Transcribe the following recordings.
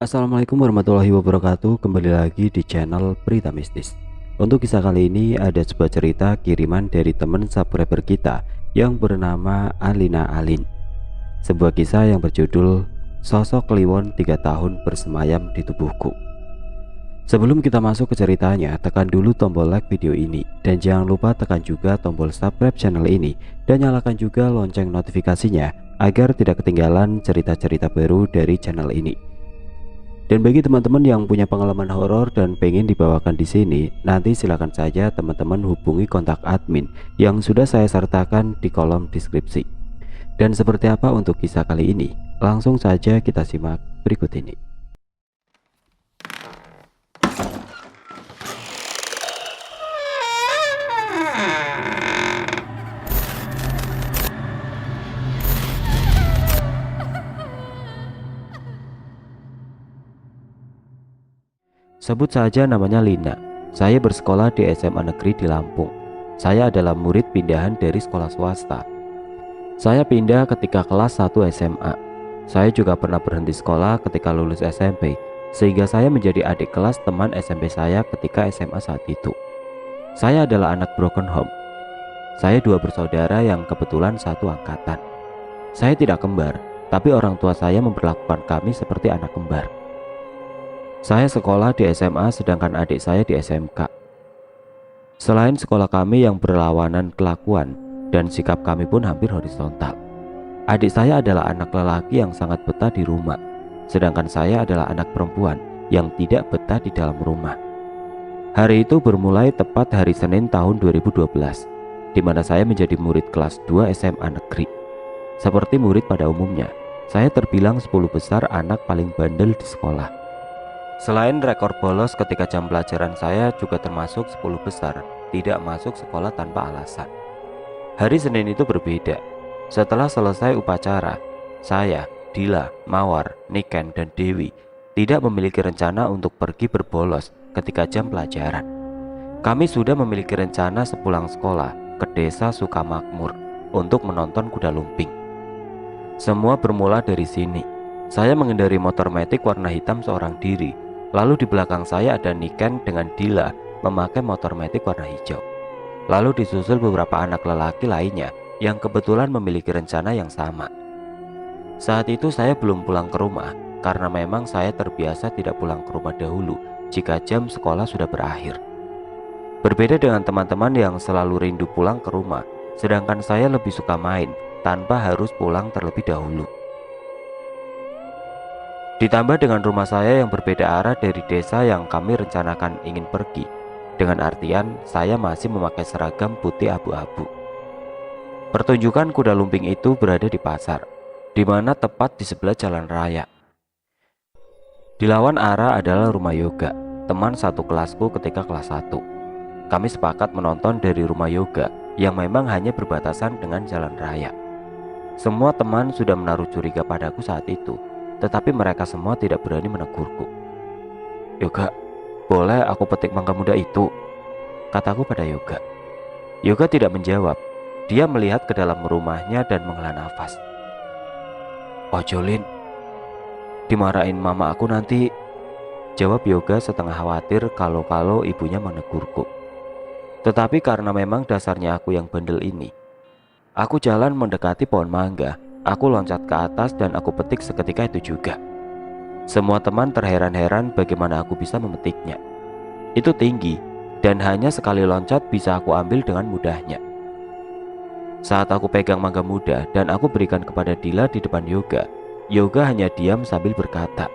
Assalamualaikum warahmatullahi wabarakatuh. Kembali lagi di channel Berita Mistis. Untuk kisah kali ini ada sebuah cerita kiriman dari teman subscriber kita yang bernama Alina Alin. Sebuah kisah yang berjudul Sosok Kliwon 3 tahun bersemayam di tubuhku. Sebelum kita masuk ke ceritanya, tekan dulu tombol like video ini dan jangan lupa tekan juga tombol subscribe channel ini dan nyalakan juga lonceng notifikasinya agar tidak ketinggalan cerita-cerita baru dari channel ini. Dan bagi teman-teman yang punya pengalaman horor dan pengen dibawakan di sini, nanti silakan saja teman-teman hubungi kontak admin yang sudah saya sertakan di kolom deskripsi. Dan seperti apa untuk kisah kali ini? Langsung saja kita simak berikut ini. Sebut saja namanya Lina. Saya bersekolah di SMA negeri di Lampung. Saya adalah murid pindahan dari sekolah swasta. Saya pindah ketika kelas 1 SMA. Saya juga pernah berhenti sekolah ketika lulus SMP, sehingga saya menjadi adik kelas teman SMP saya ketika SMA saat itu. Saya adalah anak broken home. Saya dua bersaudara yang kebetulan satu angkatan. Saya tidak kembar, tapi orang tua saya memperlakukan kami seperti anak kembar. Saya sekolah di SMA sedangkan adik saya di SMK. Selain sekolah kami yang berlawanan kelakuan dan sikap kami pun hampir horizontal. Adik saya adalah anak lelaki yang sangat betah di rumah, sedangkan saya adalah anak perempuan yang tidak betah di dalam rumah. Hari itu bermulai tepat hari Senin tahun 2012, di mana saya menjadi murid kelas 2 SMA negeri. Seperti murid pada umumnya, saya terbilang 10 besar anak paling bandel di sekolah. Selain rekor bolos ketika jam pelajaran, saya juga termasuk 10 besar tidak masuk sekolah tanpa alasan. Hari Senin itu berbeda. Setelah selesai upacara, saya, Dila, Mawar, Niken, dan Dewi tidak memiliki rencana untuk pergi berbolos ketika jam pelajaran. Kami sudah memiliki rencana sepulang sekolah ke desa Sukamakmur untuk menonton kuda lumping. Semua bermula dari sini. Saya mengendari motor metik warna hitam seorang diri. Lalu di belakang saya ada Niken dengan Dila memakai motor metik warna hijau. Lalu disusul beberapa anak lelaki lainnya yang kebetulan memiliki rencana yang sama. Saat itu saya belum pulang ke rumah karena memang saya terbiasa tidak pulang ke rumah dahulu jika jam sekolah sudah berakhir. Berbeda dengan teman-teman yang selalu rindu pulang ke rumah, sedangkan saya lebih suka main tanpa harus pulang terlebih dahulu. Ditambah dengan rumah saya yang berbeda arah dari desa yang kami rencanakan ingin pergi, dengan artian saya masih memakai seragam putih abu-abu. Pertunjukan kuda lumping itu berada di pasar, di mana tepat di sebelah jalan raya. Di lawan arah adalah rumah Yoga, teman satu kelasku ketika kelas 1. Kami sepakat menonton dari rumah Yoga yang memang hanya berbatasan dengan jalan raya. Semua teman sudah menaruh curiga padaku saat itu, tetapi mereka semua tidak berani menegurku. "Yoga, boleh aku petik mangga muda itu?" kataku pada Yoga. Yoga tidak menjawab. Dia melihat ke dalam rumahnya dan menghela nafas. "Ojo Lin, dimarahin mama aku nanti," jawab Yoga setengah khawatir kalau ibunya menegurku. Tetapi karena memang dasarnya aku yang bandel ini, aku jalan mendekati pohon mangga. Aku loncat ke atas dan aku petik seketika itu juga. Semua teman terheran-heran bagaimana aku bisa memetiknya. Itu tinggi dan hanya sekali loncat bisa aku ambil dengan mudahnya. Saat aku pegang mangga muda dan aku berikan kepada Dila di depan Yoga, Yoga hanya diam sambil berkata,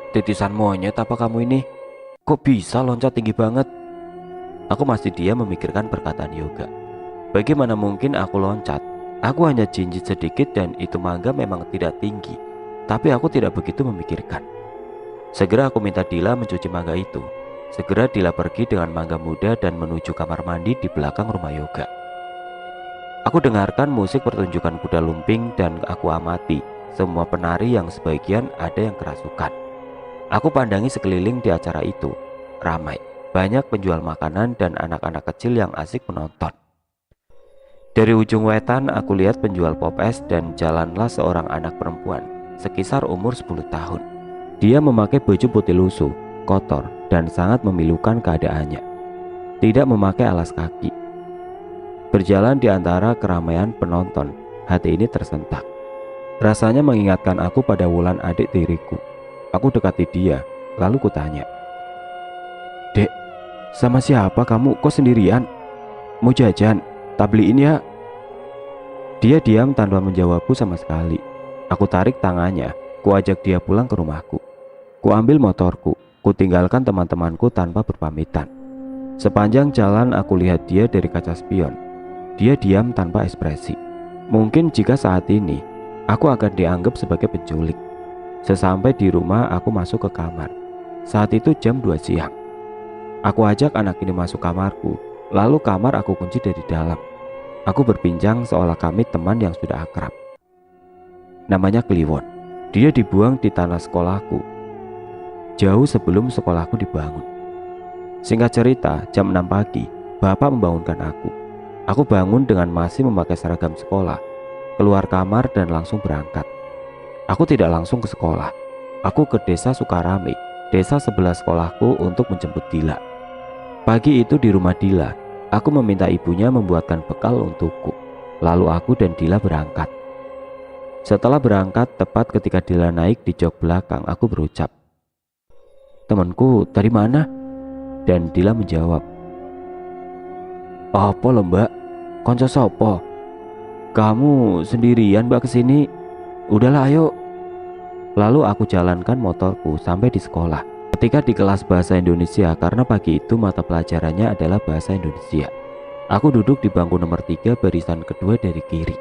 "Titisan monyet apa kamu ini? Kok bisa loncat tinggi banget?" Aku masih diam memikirkan perkataan Yoga. Bagaimana mungkin aku loncat? Aku hanya jinjit sedikit dan itu mangga memang tidak tinggi, tapi aku tidak begitu memikirkan. Segera aku minta Dila mencuci mangga itu. Segera Dila pergi dengan mangga muda dan menuju kamar mandi di belakang rumah Yoga. Aku dengarkan musik pertunjukan kuda lumping dan aku amati semua penari yang sebagian ada yang kerasukan. Aku pandangi sekeliling di acara itu, ramai, banyak penjual makanan dan anak-anak kecil yang asik menonton. Dari ujung wetan aku lihat penjual pop es dan jalanlah seorang anak perempuan sekisar umur 10 tahun. Dia memakai baju putih lusuh, kotor, dan sangat memilukan keadaannya. Tidak memakai alas kaki. Berjalan di antara keramaian penonton, hati ini tersentak. Rasanya mengingatkan aku pada Wulan, adik tiriku. Aku dekati dia, lalu kutanya, "Dek, sama siapa kamu? Kok sendirian? Mau jajan? Tak beliin ya?" Dia diam tanpa menjawabku sama sekali. Aku tarik tangannya, kuajak dia pulang ke rumahku. Kuambil motorku, kutinggalkan teman-temanku tanpa berpamitan. Sepanjang jalan aku lihat dia dari kaca spion. Dia diam tanpa ekspresi. Mungkin jika saat ini aku akan dianggap sebagai penculik. Sesampai di rumah aku masuk ke kamar. Saat itu jam 2 siang. Aku ajak anak ini masuk kamarku, lalu kamar aku kunci dari dalam. Aku berbincang seolah kami teman yang sudah akrab. Namanya Kliwon. Dia dibuang di tanah sekolahku jauh sebelum sekolahku dibangun. Singkat cerita, jam 6 pagi, bapak membangunkan aku. Aku bangun dengan masih memakai seragam sekolah, keluar kamar dan langsung berangkat. Aku tidak langsung ke sekolah. Aku ke desa Sukarame, desa sebelah sekolahku, untuk menjemput Dila. Pagi itu di rumah Dila, aku meminta ibunya membuatkan bekal untukku. Lalu aku dan Dila berangkat. Setelah berangkat, tepat ketika Dila naik di jok belakang, aku berucap, "Temanku dari mana?" Dan Dila menjawab, "Apa lo mbak? Konco sopo? Kamu sendirian mbak kesini? Udahlah ayo." Lalu aku jalankan motorku sampai di sekolah. Ketika di kelas bahasa Indonesia, karena pagi itu mata pelajarannya adalah bahasa Indonesia, aku duduk di bangku nomor 3 barisan kedua dari kiri.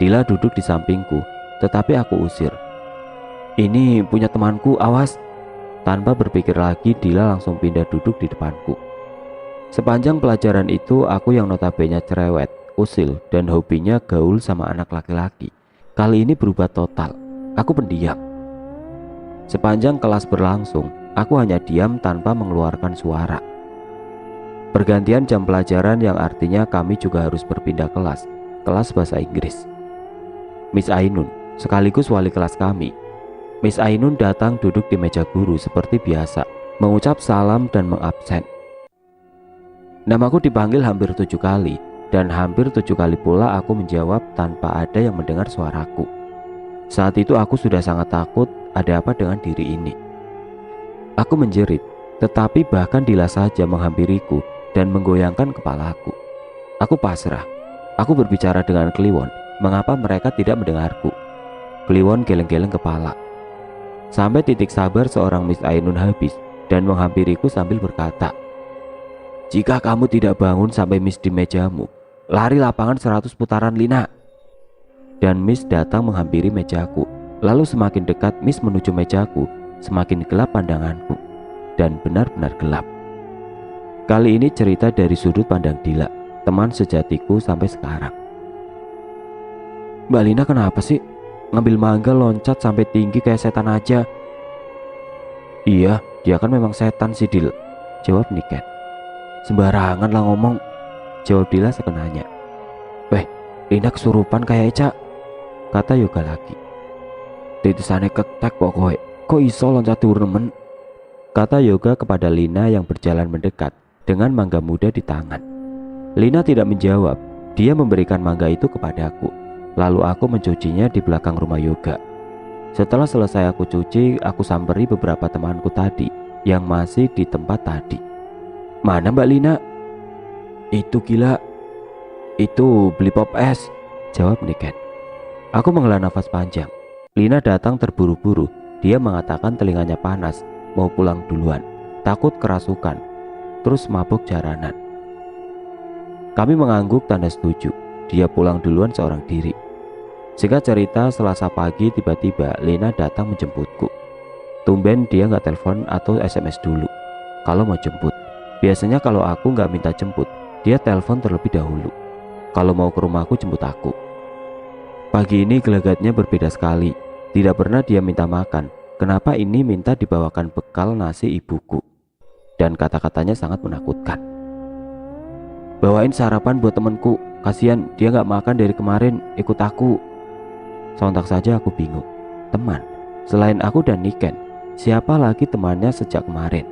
Dila duduk di sampingku, tetapi aku usir. "Ini punya temanku, awas." Tanpa berpikir lagi, Dila langsung pindah duduk di depanku. Sepanjang pelajaran itu, aku yang notabene cerewet, usil, dan hobinya gaul sama anak laki-laki, kali ini berubah total. Aku pendiam. Sepanjang kelas berlangsung, aku hanya diam tanpa mengeluarkan suara. Pergantian jam pelajaran yang artinya kami juga harus berpindah kelas, kelas bahasa Inggris. Miss Ainun, sekaligus wali kelas kami, Miss Ainun datang duduk di meja guru seperti biasa, mengucap salam dan mengabsen. Namaku dipanggil hampir 7 kali, dan hampir 7 kali pula aku menjawab tanpa ada yang mendengar suaraku. Saat itu aku sudah sangat takut, ada apa dengan diri ini. Aku menjerit, tetapi bahkan Dila saja menghampiriku dan menggoyangkan kepalaku. Aku pasrah. Aku berbicara dengan Kliwon, mengapa mereka tidak mendengarku. Kliwon geleng-geleng kepala. Sampai titik sabar seorang Miss Ainun habis dan menghampiriku sambil berkata, "Jika kamu tidak bangun sampai Miss di mejamu, lari lapangan 100 putaran, Lina." Dan Miss datang menghampiri mejaku. Lalu semakin dekat Miss menuju mejaku, semakin gelap pandanganku. Dan benar-benar gelap. Kali ini cerita dari sudut pandang Dila, teman sejatiku sampai sekarang. "Mbak Lina kenapa sih? Ngambil mangga loncat sampai tinggi kayak setan aja." "Iya, dia kan memang setan sih, Dil," jawab Niken. "Sembarangan lah ngomong," jawab Dila sekenanya. "Weh, Lina kesurupan kayak Eca," kata Yoga lagi. "Titisane ketek pokoknya, kok iso loncat turnemen," kata Yoga kepada Lina yang berjalan mendekat dengan mangga muda di tangan. Lina tidak menjawab, dia memberikan mangga itu kepadaku. Lalu aku mencucinya di belakang rumah Yoga. Setelah selesai aku cuci, aku samperi beberapa temanku tadi yang masih di tempat tadi. "Mana Mbak Lina?" "Itu gila. Itu beli pop es," jawab Niken. Aku menghela nafas panjang. Lina datang terburu-buru. Dia mengatakan telinganya panas, mau pulang duluan, takut kerasukan, terus mabuk jaranan. Kami mengangguk tanda setuju. Dia pulang duluan seorang diri. Singkat cerita, Selasa pagi tiba-tiba Lina datang menjemputku. Tumben dia nggak telepon atau SMS dulu kalau mau jemput. Biasanya kalau aku nggak minta jemput, dia telepon terlebih dahulu. Kalau mau ke rumahku jemput aku. Pagi ini gelagatnya berbeda sekali. Tidak pernah dia minta makan. Kenapa ini minta dibawakan bekal nasi ibuku? Dan kata-katanya sangat menakutkan. "Bawain sarapan buat temanku. Kasihan dia nggak makan dari kemarin, ikut aku." Sontak saja aku bingung. Teman, selain aku dan Niken, Siapa lagi temannya sejak kemarin?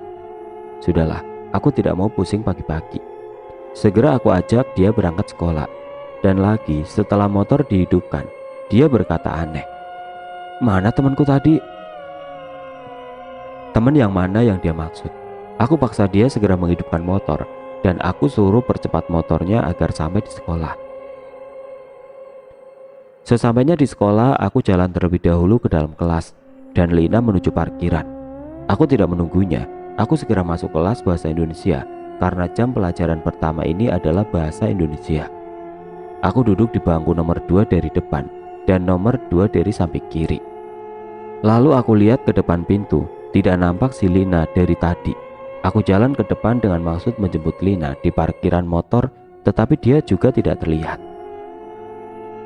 Sudahlah, aku tidak mau pusing pagi-pagi. Segera aku ajak dia berangkat sekolah. Dan lagi setelah motor dihidupkan, dia berkata aneh. Mana temanku tadi? Teman yang mana yang dia maksud? Aku paksa dia segera menghidupkan motor dan aku suruh percepat motornya agar sampai di sekolah. Sesampainya di sekolah, aku jalan terlebih dahulu ke dalam kelas dan Lina menuju parkiran. Aku tidak menunggunya, aku segera masuk kelas bahasa Indonesia karena jam pelajaran pertama ini adalah bahasa Indonesia. Aku duduk di bangku nomor 2 dari depan dan nomor 2 dari samping kiri. Lalu aku lihat ke depan pintu, tidak nampak si Lina dari tadi. Aku jalan ke depan dengan maksud menjemput Lina di parkiran motor, tetapi dia juga tidak terlihat.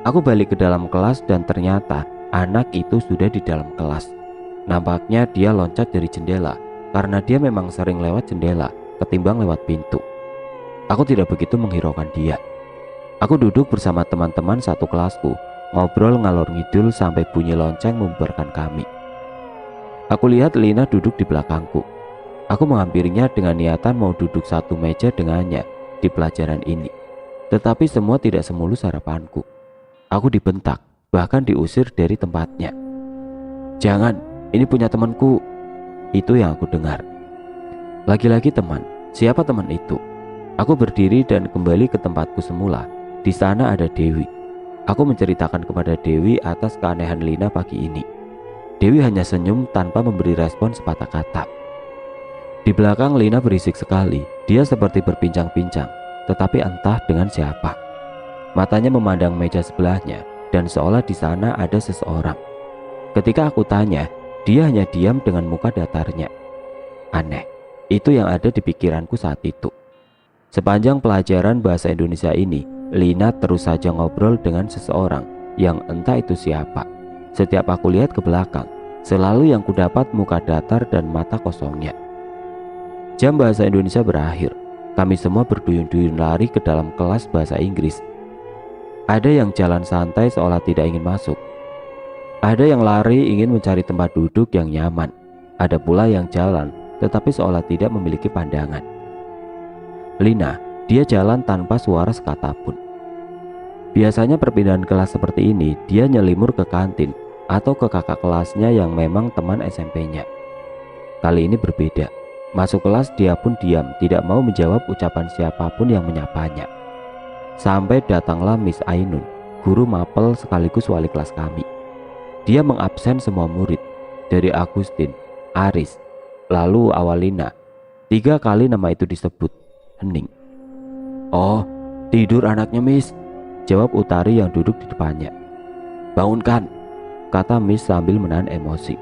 Aku balik ke dalam kelas dan ternyata anak itu sudah di dalam kelas. Nampaknya dia loncat dari jendela karena dia memang sering lewat jendela ketimbang lewat pintu. Aku tidak begitu menghiraukan dia. Aku duduk bersama teman-teman satu kelasku, ngobrol ngalor ngidul sampai bunyi lonceng membubarkan kami. Aku lihat Lina duduk di belakangku. Aku menghampirinya dengan niatan mau duduk satu meja dengannya di pelajaran ini. Tetapi semua tidak semulus harapanku. Aku dibentak, bahkan diusir dari tempatnya. Jangan, ini punya temanku. Itu yang aku dengar. Lagi-lagi teman, siapa teman itu? Aku berdiri dan kembali ke tempatku semula. Di sana ada Dewi. Aku menceritakan kepada Dewi atas keanehan Lina pagi ini. Dewi hanya senyum tanpa memberi respon sepatah kata. Di belakang Lina berisik sekali. Dia seperti berbincang-bincang, tetapi entah dengan siapa. Matanya memandang meja sebelahnya dan seolah di sana ada seseorang. Ketika aku tanya, dia hanya diam dengan muka datarnya. Aneh, itu yang ada di pikiranku saat itu. Sepanjang pelajaran bahasa Indonesia ini, Lina terus saja ngobrol dengan seseorang yang entah itu siapa. Setiap aku lihat ke belakang, selalu yang kudapat muka datar dan mata kosongnya. Jam bahasa Indonesia berakhir. Kami semua berduyun-duyun lari ke dalam kelas bahasa Inggris. Ada yang jalan santai seolah tidak ingin masuk. Ada yang lari ingin mencari tempat duduk yang nyaman. Ada pula yang jalan tetapi seolah tidak memiliki pandangan. Lina, dia jalan tanpa suara sekata pun. Biasanya perpindahan kelas seperti ini, dia nyelimur ke kantin atau ke kakak kelasnya yang memang teman SMP-nya. Kali ini berbeda. Masuk kelas dia pun diam, tidak mau menjawab ucapan siapapun yang menyapanya. Sampai datanglah Miss Ainun, guru mapel sekaligus wali kelas kami. Dia mengabsen semua murid, dari Agustin, Aris, lalu Awalina. 3 kali nama itu disebut. Hening. Oh, tidur anaknya Miss, jawab Utari yang duduk di depannya. Bangunkan, kata Miss sambil menahan emosi.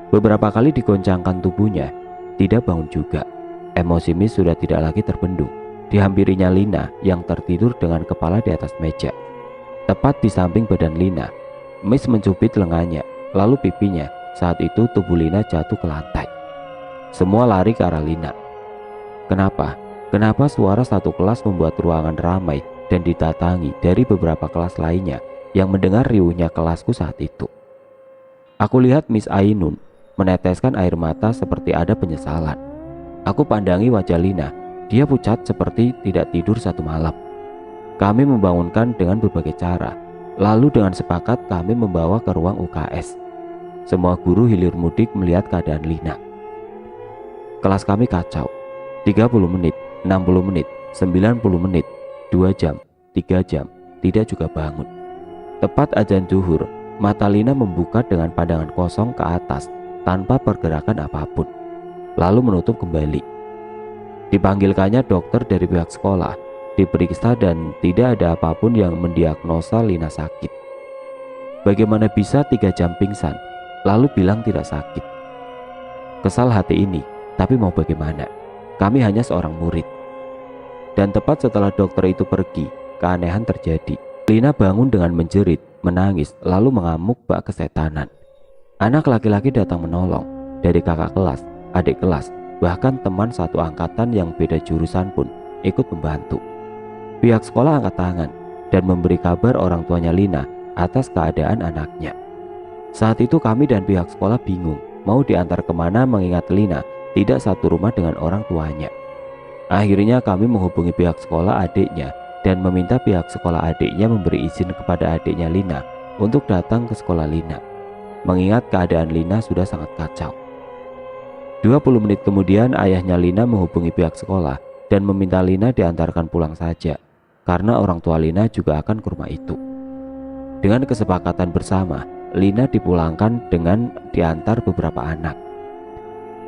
Beberapa kali digoncangkan tubuhnya, tidak bangun juga. Emosi Miss sudah tidak lagi terbendung. Dihampirinya Lina yang tertidur dengan kepala di atas meja. Tepat di samping badan Lina, Miss mencubit lengannya, lalu pipinya. Saat itu tubuh Lina jatuh ke lantai. Semua lari ke arah Lina. Kenapa suara satu kelas membuat ruangan ramai dan didatangi dari beberapa kelas lainnya yang mendengar riuhnya kelasku saat itu? Aku lihat Miss Ainun meneteskan air mata seperti ada penyesalan. Aku pandangi wajah Lina, dia pucat seperti tidak tidur satu malam. Kami membangunkan dengan berbagai cara, lalu dengan sepakat kami membawa ke ruang UKS. Semua guru hilir mudik melihat keadaan Lina. Kelas kami kacau. 30 menit, 60 menit, 90 menit, 2 jam, 3 jam, tidak juga bangun. Tepat azan zuhur, mata Lina membuka dengan pandangan kosong ke atas tanpa pergerakan apapun, lalu menutup kembali. Dipanggilkannya dokter dari pihak sekolah, diperiksa dan tidak ada apapun yang mendiagnosa Lina sakit. Bagaimana bisa 3 jam pingsan, lalu bilang tidak sakit? Kesal hati ini, tapi mau bagaimana? Kami hanya seorang murid. Dan tepat setelah dokter itu pergi, keanehan terjadi. Lina bangun dengan menjerit, menangis, lalu mengamuk bak kesetanan. Anak laki-laki datang menolong, dari kakak kelas, adik kelas, bahkan teman satu angkatan yang beda jurusan pun ikut membantu. Pihak sekolah angkat tangan dan memberi kabar orang tuanya Lina atas keadaan anaknya. Saat itu kami dan pihak sekolah bingung mau diantar kemana mengingat Lina tidak satu rumah dengan orang tuanya. Akhirnya kami menghubungi pihak sekolah adiknya dan meminta pihak sekolah adiknya memberi izin kepada adiknya Lina untuk datang ke sekolah Lina, mengingat keadaan Lina sudah sangat kacau. 20 menit kemudian ayahnya Lina menghubungi pihak sekolah dan meminta Lina diantarkan pulang saja, karena orang tua Lina juga akan ke rumah itu. Dengan kesepakatan bersama, Lina dipulangkan dengan diantar beberapa anak.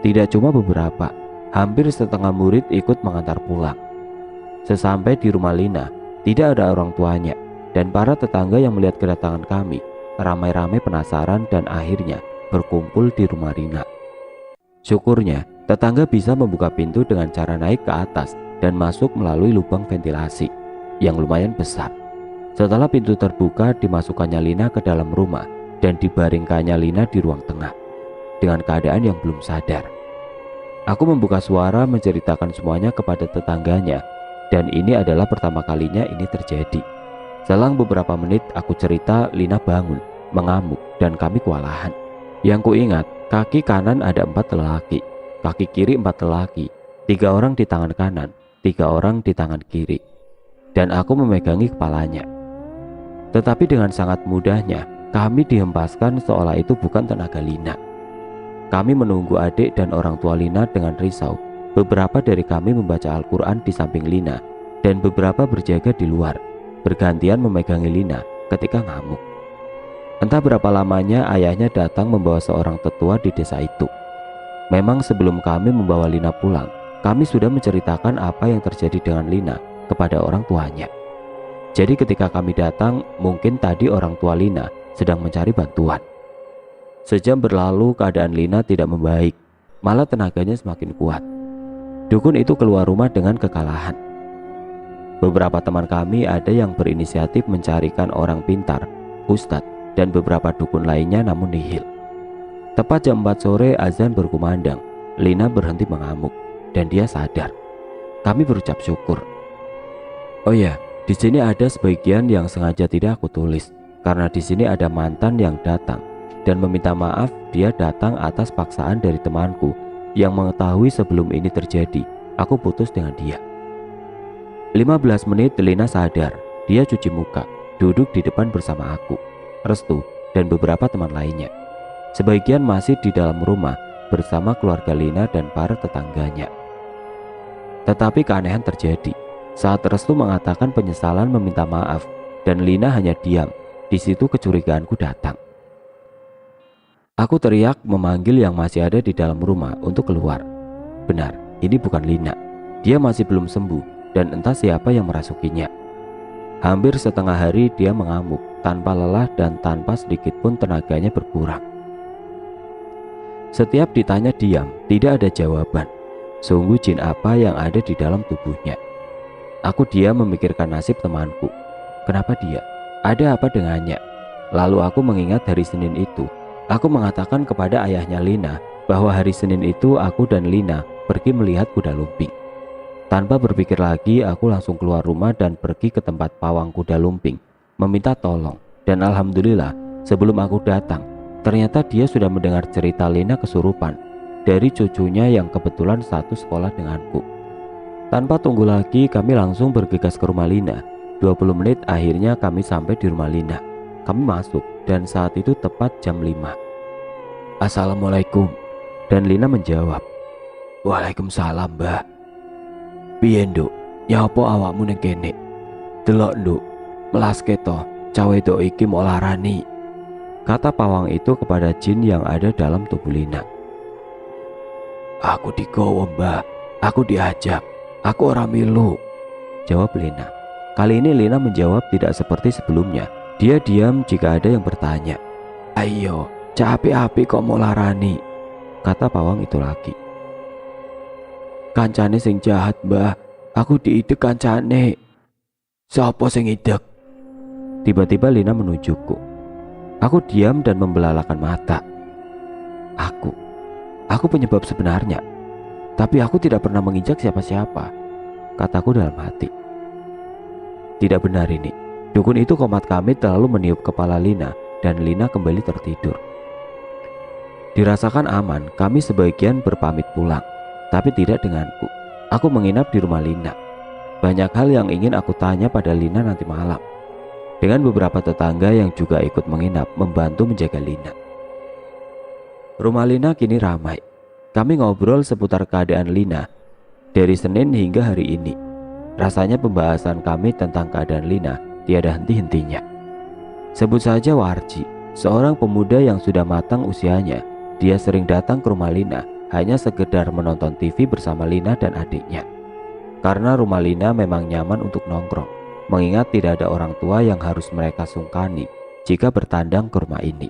Tidak cuma beberapa, hampir setengah murid ikut mengantar pulang. Sesampai di rumah Lina, tidak ada orang tuanya, dan para tetangga yang melihat kedatangan kami ramai-ramai penasaran dan akhirnya berkumpul di rumah Lina. Syukurnya, tetangga bisa membuka pintu dengan cara naik ke atas dan masuk melalui lubang ventilasi yang lumayan besar. Setelah pintu terbuka, dimasukkannya Lina ke dalam rumah dan dibaringkannya Lina di ruang tengah dengan keadaan yang belum sadar. Aku membuka suara menceritakan semuanya kepada tetangganya, dan ini adalah pertama kalinya ini terjadi. Selang beberapa menit aku cerita, Lina bangun, mengamuk, dan kami kewalahan. Yang kuingat, kaki kanan ada 4 lelaki, kaki kiri 4 lelaki, 3 orang di tangan kanan, 3 orang di tangan kiri, dan aku memegangi kepalanya. Tetapi dengan sangat mudahnya kami dihempaskan seolah itu bukan tenaga Lina. Kami menunggu adik dan orang tua Lina dengan risau. Beberapa dari kami membaca Al-Quran di samping Lina dan beberapa berjaga di luar, bergantian memegangi Lina ketika ngamuk. Entah berapa lamanya ayahnya datang membawa seorang tetua di desa itu. Memang sebelum kami membawa Lina pulang, kami sudah menceritakan apa yang terjadi dengan Lina kepada orang tuanya. Jadi ketika kami datang, mungkin tadi orang tua Lina sedang mencari bantuan. Sejam berlalu, keadaan Lina tidak membaik, malah tenaganya semakin kuat. Dukun itu keluar rumah dengan kekalahan. Beberapa teman kami ada yang berinisiatif mencarikan orang pintar, ustadz, dan beberapa dukun lainnya, namun nihil. Tepat jam 4 sore azan berkumandang, Lina berhenti mengamuk dan dia sadar. Kami berucap syukur. Oh ya, di sini ada sebagian yang sengaja tidak aku tulis, karena di sini ada mantan yang datang dan meminta maaf. Dia datang atas paksaan dari temanku yang mengetahui sebelum ini terjadi aku putus dengan dia. 15 menit Lina sadar. Dia cuci muka, duduk di depan bersama aku, Restu, dan beberapa teman lainnya. Sebagian masih di dalam rumah bersama keluarga Lina dan para tetangganya. Tetapi keanehan terjadi saat Restu mengatakan penyesalan meminta maaf dan Lina hanya diam. Di situ kecurigaanku datang. Aku teriak memanggil yang masih ada di dalam rumah untuk keluar. Benar, ini bukan Lina. Dia masih belum sembuh dan entah siapa yang merasukinya. Hampir setengah hari dia mengamuk tanpa lelah dan tanpa sedikit pun tenaganya berkurang. Setiap ditanya diam, tidak ada jawaban. Sungguh jin apa yang ada di dalam tubuhnya. Aku diam memikirkan nasib temanku. Kenapa dia? Ada apa dengannya? Lalu aku mengingat hari Senin itu. Aku mengatakan kepada ayahnya Lina bahwa hari Senin itu aku dan Lina pergi melihat kuda lumping. Tanpa berpikir lagi, aku langsung keluar rumah dan pergi ke tempat pawang kuda lumping, meminta tolong. Dan alhamdulillah, sebelum aku datang, ternyata dia sudah mendengar cerita Lina kesurupan dari cucunya yang kebetulan satu sekolah denganku. Tanpa tunggu lagi, kami langsung bergegas ke rumah Lina. 20 menit akhirnya kami sampai di rumah Lina. Kami masuk dan saat itu tepat jam 5. Assalamualaikum. Dan Lina menjawab, Waalaikumsalam, Mbah. Piye, Nduk? Nyapa awakmu ning kene? Delok, Nduk, melas keto, cawe wedok iki mau larani, kata pawang itu kepada jin yang ada dalam tubuh Lina. Aku digowo, Mbah. Aku diajak. Aku ora milu, jawab Lina. Kali ini Lina menjawab tidak seperti sebelumnya. Dia diam jika ada yang bertanya. Ayo, api-api kok mau larani, kata pawang itu lagi. Kancane sing jahat, Mbah. Aku diidek kancane. Sopo sing idek? Tiba-tiba Lina menunjukku. Aku diam dan membelalakan mata. Aku penyebab sebenarnya. Tapi aku tidak pernah menginjak siapa-siapa, kataku dalam hati. Tidak benar ini. Dukun itu komat kami terlalu meniup kepala Lina dan Lina kembali tertidur. Dirasakan aman, kami sebagian berpamit pulang, tapi tidak denganku. Aku menginap di rumah Lina. Banyak hal yang ingin aku tanya pada Lina nanti malam. Dengan beberapa tetangga yang juga ikut menginap membantu menjaga Lina. Rumah Lina kini ramai. Kami ngobrol seputar keadaan Lina dari Senin hingga hari ini. Rasanya pembahasan kami tentang keadaan Lina tiada henti-hentinya. Sebut saja Warji, seorang pemuda yang sudah matang usianya. Dia sering datang ke rumah Lina hanya sekedar menonton TV bersama Lina dan adiknya. Karena rumah Lina memang nyaman untuk nongkrong, mengingat tidak ada orang tua yang harus mereka sungkani jika bertandang ke rumah ini.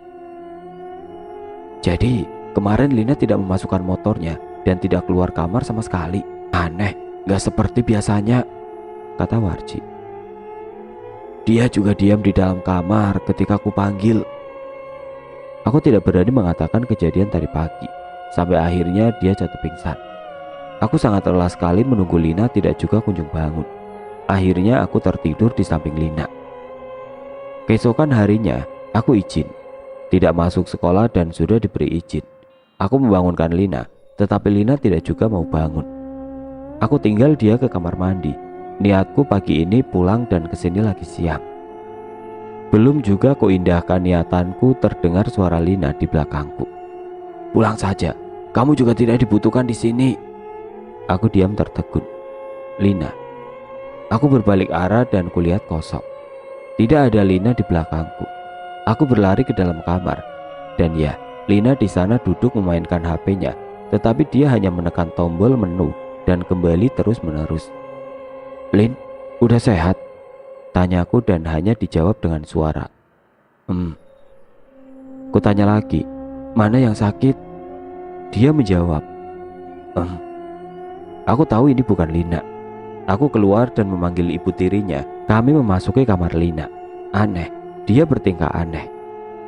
Jadi, kemarin Lina tidak memasukkan motornya dan tidak keluar kamar sama sekali. Aneh, gak seperti biasanya, kata Warji. Dia juga diam di dalam kamar ketika aku panggil. Aku tidak berani mengatakan kejadian tadi pagi, sampai akhirnya dia jatuh pingsan. Aku sangat lelah sekali menunggu Lina tidak juga kunjung bangun. Akhirnya aku tertidur di samping Lina. Keesokan harinya, aku izin. Tidak masuk sekolah dan sudah diberi izin. Aku membangunkan Lina, tetapi Lina tidak juga mau bangun. Aku tinggal dia ke kamar mandi. Niatku pagi ini pulang dan kesini lagi siang. Belum juga kuindahkan niatanku terdengar suara Lina di belakangku. Pulang saja, kamu juga tidak dibutuhkan di sini. Aku diam tertegun. Lina. Aku berbalik arah dan kulihat kosong. Tidak ada Lina di belakangku. Aku berlari ke dalam kamar. Dan ya, Lina di sana duduk memainkan HP-nya, tetapi dia hanya menekan tombol menu dan kembali terus-menerus. Lin, udah sehat? Tanyaku dan hanya dijawab dengan suara. Kutanya lagi, mana yang sakit? Dia menjawab, Aku tahu ini bukan Lina. Aku keluar dan memanggil ibu tirinya. Kami memasuki kamar Lina. Aneh, dia bertingkah aneh.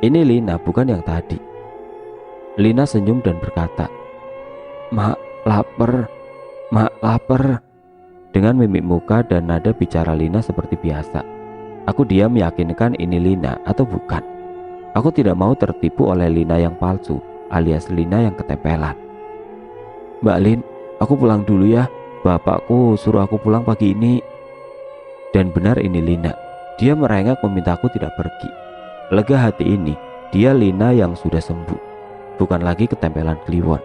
Ini Lina bukan yang tadi. Lina senyum dan berkata, Mak, lapar. Mak, lapar. Dengan mimik muka dan nada bicara Lina seperti biasa. Aku diam meyakinkan ini Lina atau bukan. Aku tidak mau tertipu oleh Lina yang palsu, alias Lina yang ketempelan. Mbak Lin, aku pulang dulu ya. Bapakku suruh aku pulang pagi ini. Dan benar ini Lina. Dia merengek memintaku tidak pergi. Lega hati ini, dia Lina yang sudah sembuh, bukan lagi ketempelan Kliwon.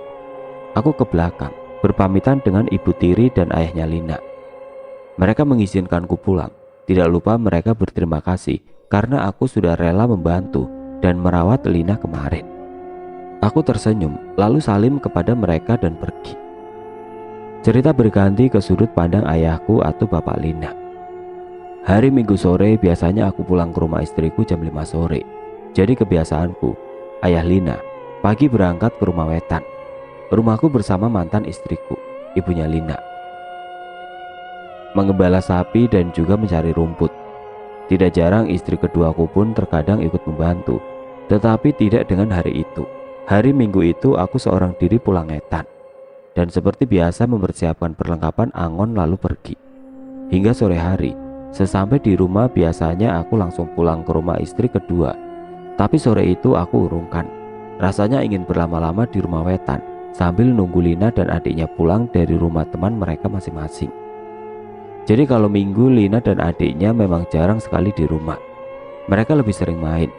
Aku ke belakang, berpamitan dengan ibu tiri dan ayahnya Lina. Mereka mengizinkanku pulang. Tidak lupa mereka berterima kasih karena aku sudah rela membantu dan merawat Lina kemarin. Aku tersenyum lalu salim kepada mereka dan pergi. Cerita berganti ke sudut pandang ayahku atau bapak Lina. Hari Minggu sore biasanya aku pulang ke rumah istriku jam 5 sore. Jadi kebiasaanku, ayah Lina pagi berangkat ke rumah wetan. Rumahku bersama mantan istriku, ibunya Lina, mengembala sapi dan juga mencari rumput. Tidak jarang istri keduaku pun terkadang ikut membantu, tetapi tidak dengan hari itu. Hari Minggu itu aku seorang diri pulang etan, dan seperti biasa mempersiapkan perlengkapan angon lalu pergi. Hingga sore hari, sesampai di rumah biasanya aku langsung pulang ke rumah istri kedua. Tapi sore itu aku urungkan. Rasanya ingin berlama-lama di rumah wetan sambil nunggu Lina dan adiknya pulang dari rumah teman mereka masing-masing. Jadi kalau Minggu Lina dan adiknya memang jarang sekali di rumah. Mereka lebih sering main.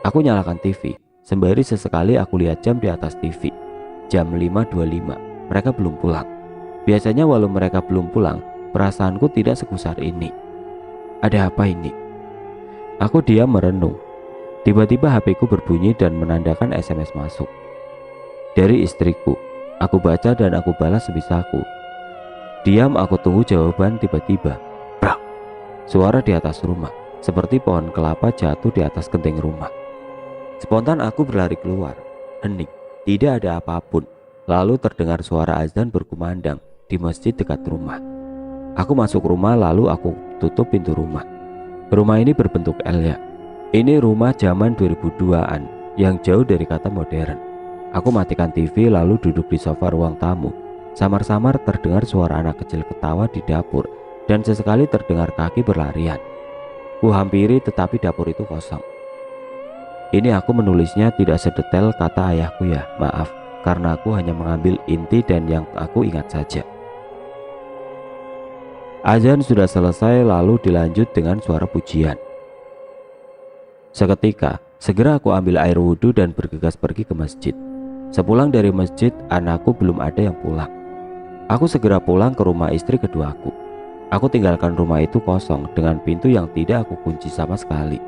Aku nyalakan TV, sembari sesekali aku lihat jam di atas TV. Jam 5.25, mereka belum pulang. Biasanya walau mereka belum pulang, perasaanku tidak segusar ini. Ada apa ini? Aku diam merenung. Tiba-tiba HP-ku berbunyi dan menandakan SMS masuk. Dari istriku. Aku baca dan aku balas sebisaku. Diam aku tunggu jawaban. Tiba-tiba brak, suara di atas rumah, seperti pohon kelapa jatuh di atas genteng rumah. Spontan aku berlari keluar. Hening, tidak ada apapun. Lalu terdengar suara azan berkumandang di masjid dekat rumah. Aku masuk rumah lalu aku tutup pintu rumah. Rumah ini berbentuk L ya. Ini rumah zaman 2002-an yang jauh dari kata modern. Aku matikan TV lalu duduk di sofa ruang tamu. Samar-samar terdengar suara anak kecil ketawa di dapur dan sesekali terdengar kaki berlarian. Ku hampiri tetapi dapur itu kosong. Ini aku menulisnya tidak sedetail kata ayahku ya, maaf, karena aku hanya mengambil inti dan yang aku ingat saja. Azan sudah selesai lalu dilanjut dengan suara pujian. Seketika, segera aku ambil air wudhu dan bergegas pergi ke masjid. Sepulang dari masjid, anakku belum ada yang pulang. Aku segera pulang ke rumah istri keduaku. Aku tinggalkan rumah itu kosong dengan pintu yang tidak aku kunci sama sekali.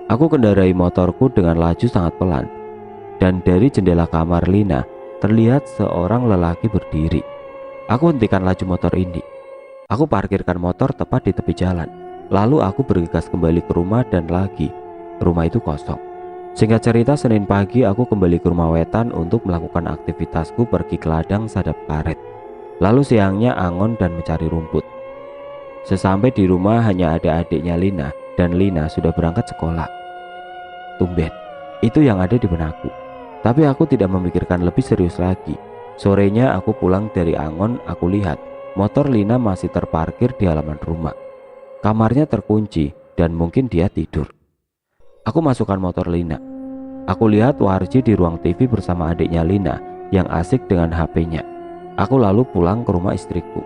Aku kendarai motorku dengan laju sangat pelan, dan dari jendela kamar Lina terlihat seorang lelaki berdiri. Aku hentikan laju motor ini. Aku parkirkan motor tepat di tepi jalan. Lalu aku bergegas kembali ke rumah dan lagi rumah itu kosong. Singkat cerita, Senin pagi aku kembali ke rumah Wetan untuk melakukan aktivitasku pergi ke ladang sadap karet. Lalu siangnya angon dan mencari rumput. Sesampai di rumah hanya ada adiknya Lina dan Lina sudah berangkat sekolah. Tumben, itu yang ada di benakku. Tapi aku tidak memikirkan lebih serius lagi. Sorenya aku pulang dari angon, aku lihat motor Lina masih terparkir di halaman rumah. Kamarnya terkunci dan mungkin dia tidur. Aku masukkan motor Lina. Aku lihat Warji di ruang TV bersama adiknya Lina yang asik dengan HP-nya. Aku lalu pulang ke rumah istriku.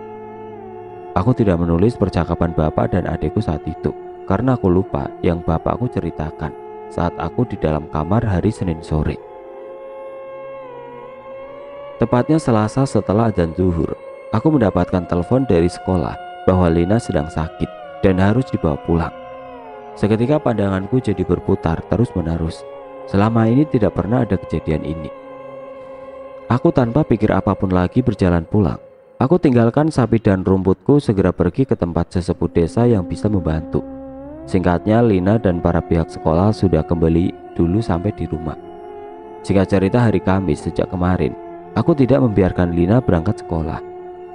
Aku tidak menulis percakapan bapak dan adikku saat itu karena aku lupa yang bapakku ceritakan saat aku di dalam kamar hari Senin sore. Tepatnya Selasa setelah adzan zuhur, aku mendapatkan telepon dari sekolah bahwa Lina sedang sakit dan harus dibawa pulang. Seketika pandanganku jadi berputar terus-menerus. Selama ini tidak pernah ada kejadian ini. Aku tanpa pikir apapun lagi berjalan pulang. Aku tinggalkan sapi dan rumputku, segera pergi ke tempat sesepuh desa yang bisa membantu. Singkatnya, Lina dan para pihak sekolah sudah kembali dulu sampai di rumah. Singkat cerita, hari Kamis sejak kemarin, aku tidak membiarkan Lina berangkat sekolah.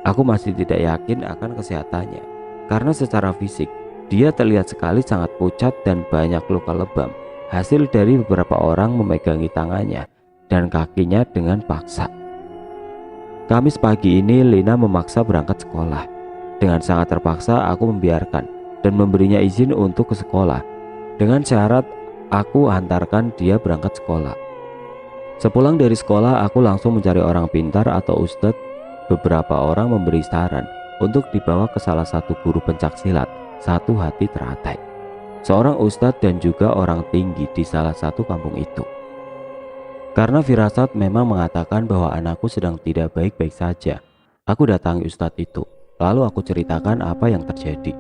Aku masih tidak yakin akan kesehatannya, karena secara fisik dia terlihat sekali sangat pucat dan banyak luka lebam, hasil dari beberapa orang memegangi tangannya dan kakinya dengan paksa. Kamis pagi ini Lina memaksa berangkat sekolah. Dengan sangat terpaksa aku membiarkan dan memberinya izin untuk ke sekolah, dengan syarat aku hantarkan dia berangkat sekolah. Sepulang dari sekolah, aku langsung mencari orang pintar atau ustadz. Beberapa orang memberi saran untuk dibawa ke salah satu guru pencaksilat satu hati teratai, seorang ustadz dan juga orang tinggi di salah satu kampung itu. Karena firasat memang mengatakan bahwa anakku sedang tidak baik-baik saja, aku datangi ustadz itu. Lalu aku ceritakan apa yang terjadi.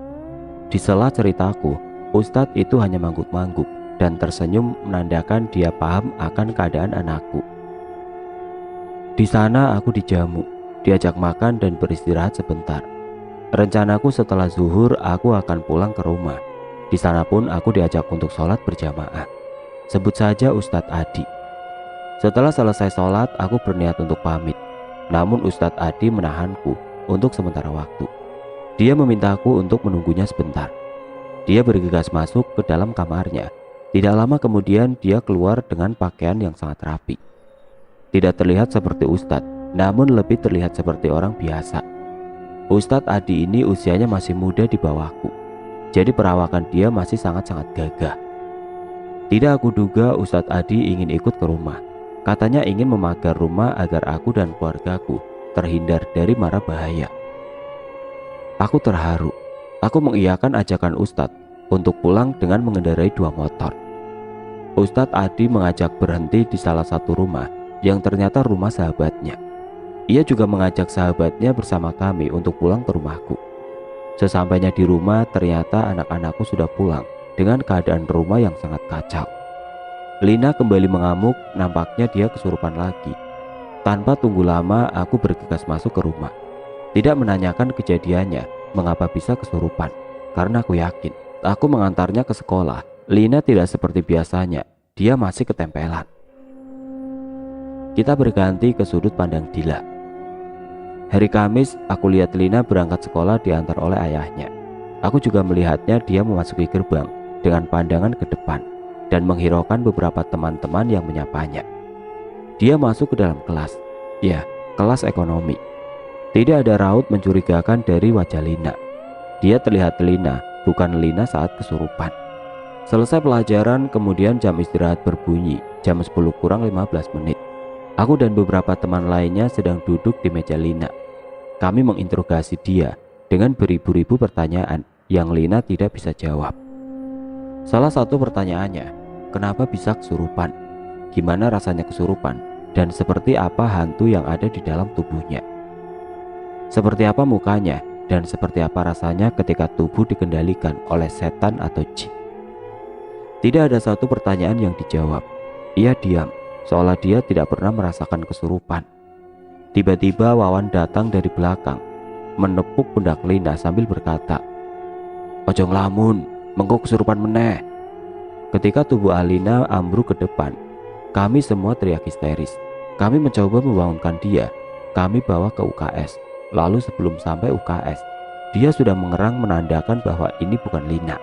Di sela ceritaku, ustadz itu hanya mangguk-mangguk dan tersenyum menandakan dia paham akan keadaan anakku. Di sana aku dijamu, diajak makan dan beristirahat sebentar. Rencanaku setelah zuhur aku akan pulang ke rumah. Di sana pun aku diajak untuk sholat berjamaah. Sebut saja Ustadz Adi. Setelah selesai sholat, aku berniat untuk pamit. Namun Ustadz Adi menahanku untuk sementara waktu. Dia memintaku untuk menunggunya sebentar. Dia bergegas masuk ke dalam kamarnya. Tidak lama kemudian dia keluar dengan pakaian yang sangat rapi. Tidak terlihat seperti Ustadz, namun lebih terlihat seperti orang biasa. Ustadz Adi ini usianya masih muda di bawahku, jadi perawakan dia masih sangat-sangat gagah. Tidak aku duga Ustadz Adi ingin ikut ke rumah. Katanya ingin memagar rumah agar aku dan keluargaku terhindar dari mara bahaya. Aku terharu. Aku mengiyakan ajakan Ustadz untuk pulang dengan mengendarai 2 motor. Ustadz Adi mengajak berhenti di salah satu rumah yang ternyata rumah sahabatnya. Ia juga mengajak sahabatnya bersama kami untuk pulang ke rumahku. Sesampainya di rumah, ternyata anak-anakku sudah pulang dengan keadaan rumah yang sangat kacau. Lina kembali mengamuk, nampaknya dia kesurupan lagi. Tanpa tunggu lama, aku bergegas masuk ke rumah. Tidak menanyakan kejadiannya, mengapa bisa kesurupan, karena aku yakin aku mengantarnya ke sekolah. Lina tidak seperti biasanya, dia masih ketempelan. Kita berganti ke sudut pandang Dila. Hari Kamis, aku lihat Lina berangkat sekolah diantar oleh ayahnya. Aku juga melihatnya dia memasuki gerbang dengan pandangan ke depan dan menghiraukan beberapa teman-teman yang menyapanya. Dia masuk ke dalam kelas, ya, kelas ekonomi. Tidak ada raut mencurigakan dari wajah Lina. Dia terlihat Lina, bukan Lina saat kesurupan. Selesai pelajaran, kemudian jam istirahat berbunyi, jam 10 kurang 15 menit. Aku dan beberapa teman lainnya sedang duduk di meja Lina. Kami menginterogasi dia dengan beribu-ribu pertanyaan yang Lina tidak bisa jawab. Salah satu pertanyaannya, kenapa bisa kesurupan? Gimana rasanya kesurupan? Dan seperti apa hantu yang ada di dalam tubuhnya? Seperti apa mukanya? Dan seperti apa rasanya ketika tubuh dikendalikan oleh setan atau jin? Tidak ada satu pertanyaan yang dijawab. Ia diam, seolah dia tidak pernah merasakan kesurupan. Tiba-tiba Wawan datang dari belakang, menepuk pundak Lina sambil berkata, "Ojo nglamun, mengko kesurupan meneh." Ketika tubuh Alina ambruk ke depan, kami semua teriak histeris. Kami mencoba membangunkan dia. Kami bawa ke UKS. Lalu sebelum sampai UKS, dia sudah mengerang menandakan bahwa ini bukan Lina.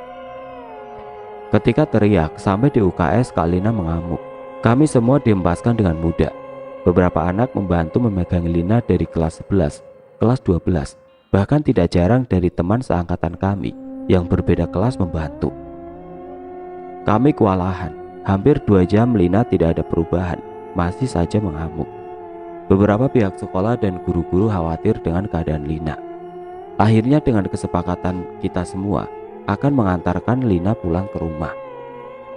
Ketika teriak sampai di UKS, Kak Lina mengamuk. Kami semua dihempaskan dengan mudah. Beberapa anak membantu memegang Lina dari kelas 11, kelas 12, bahkan tidak jarang dari teman seangkatan kami yang berbeda kelas membantu. Kami kewalahan. Hampir 2 jam Lina tidak ada perubahan, masih saja mengamuk. Beberapa pihak sekolah dan guru-guru khawatir dengan keadaan Lina. Akhirnya dengan kesepakatan kita semua akan mengantarkan Lina pulang ke rumah.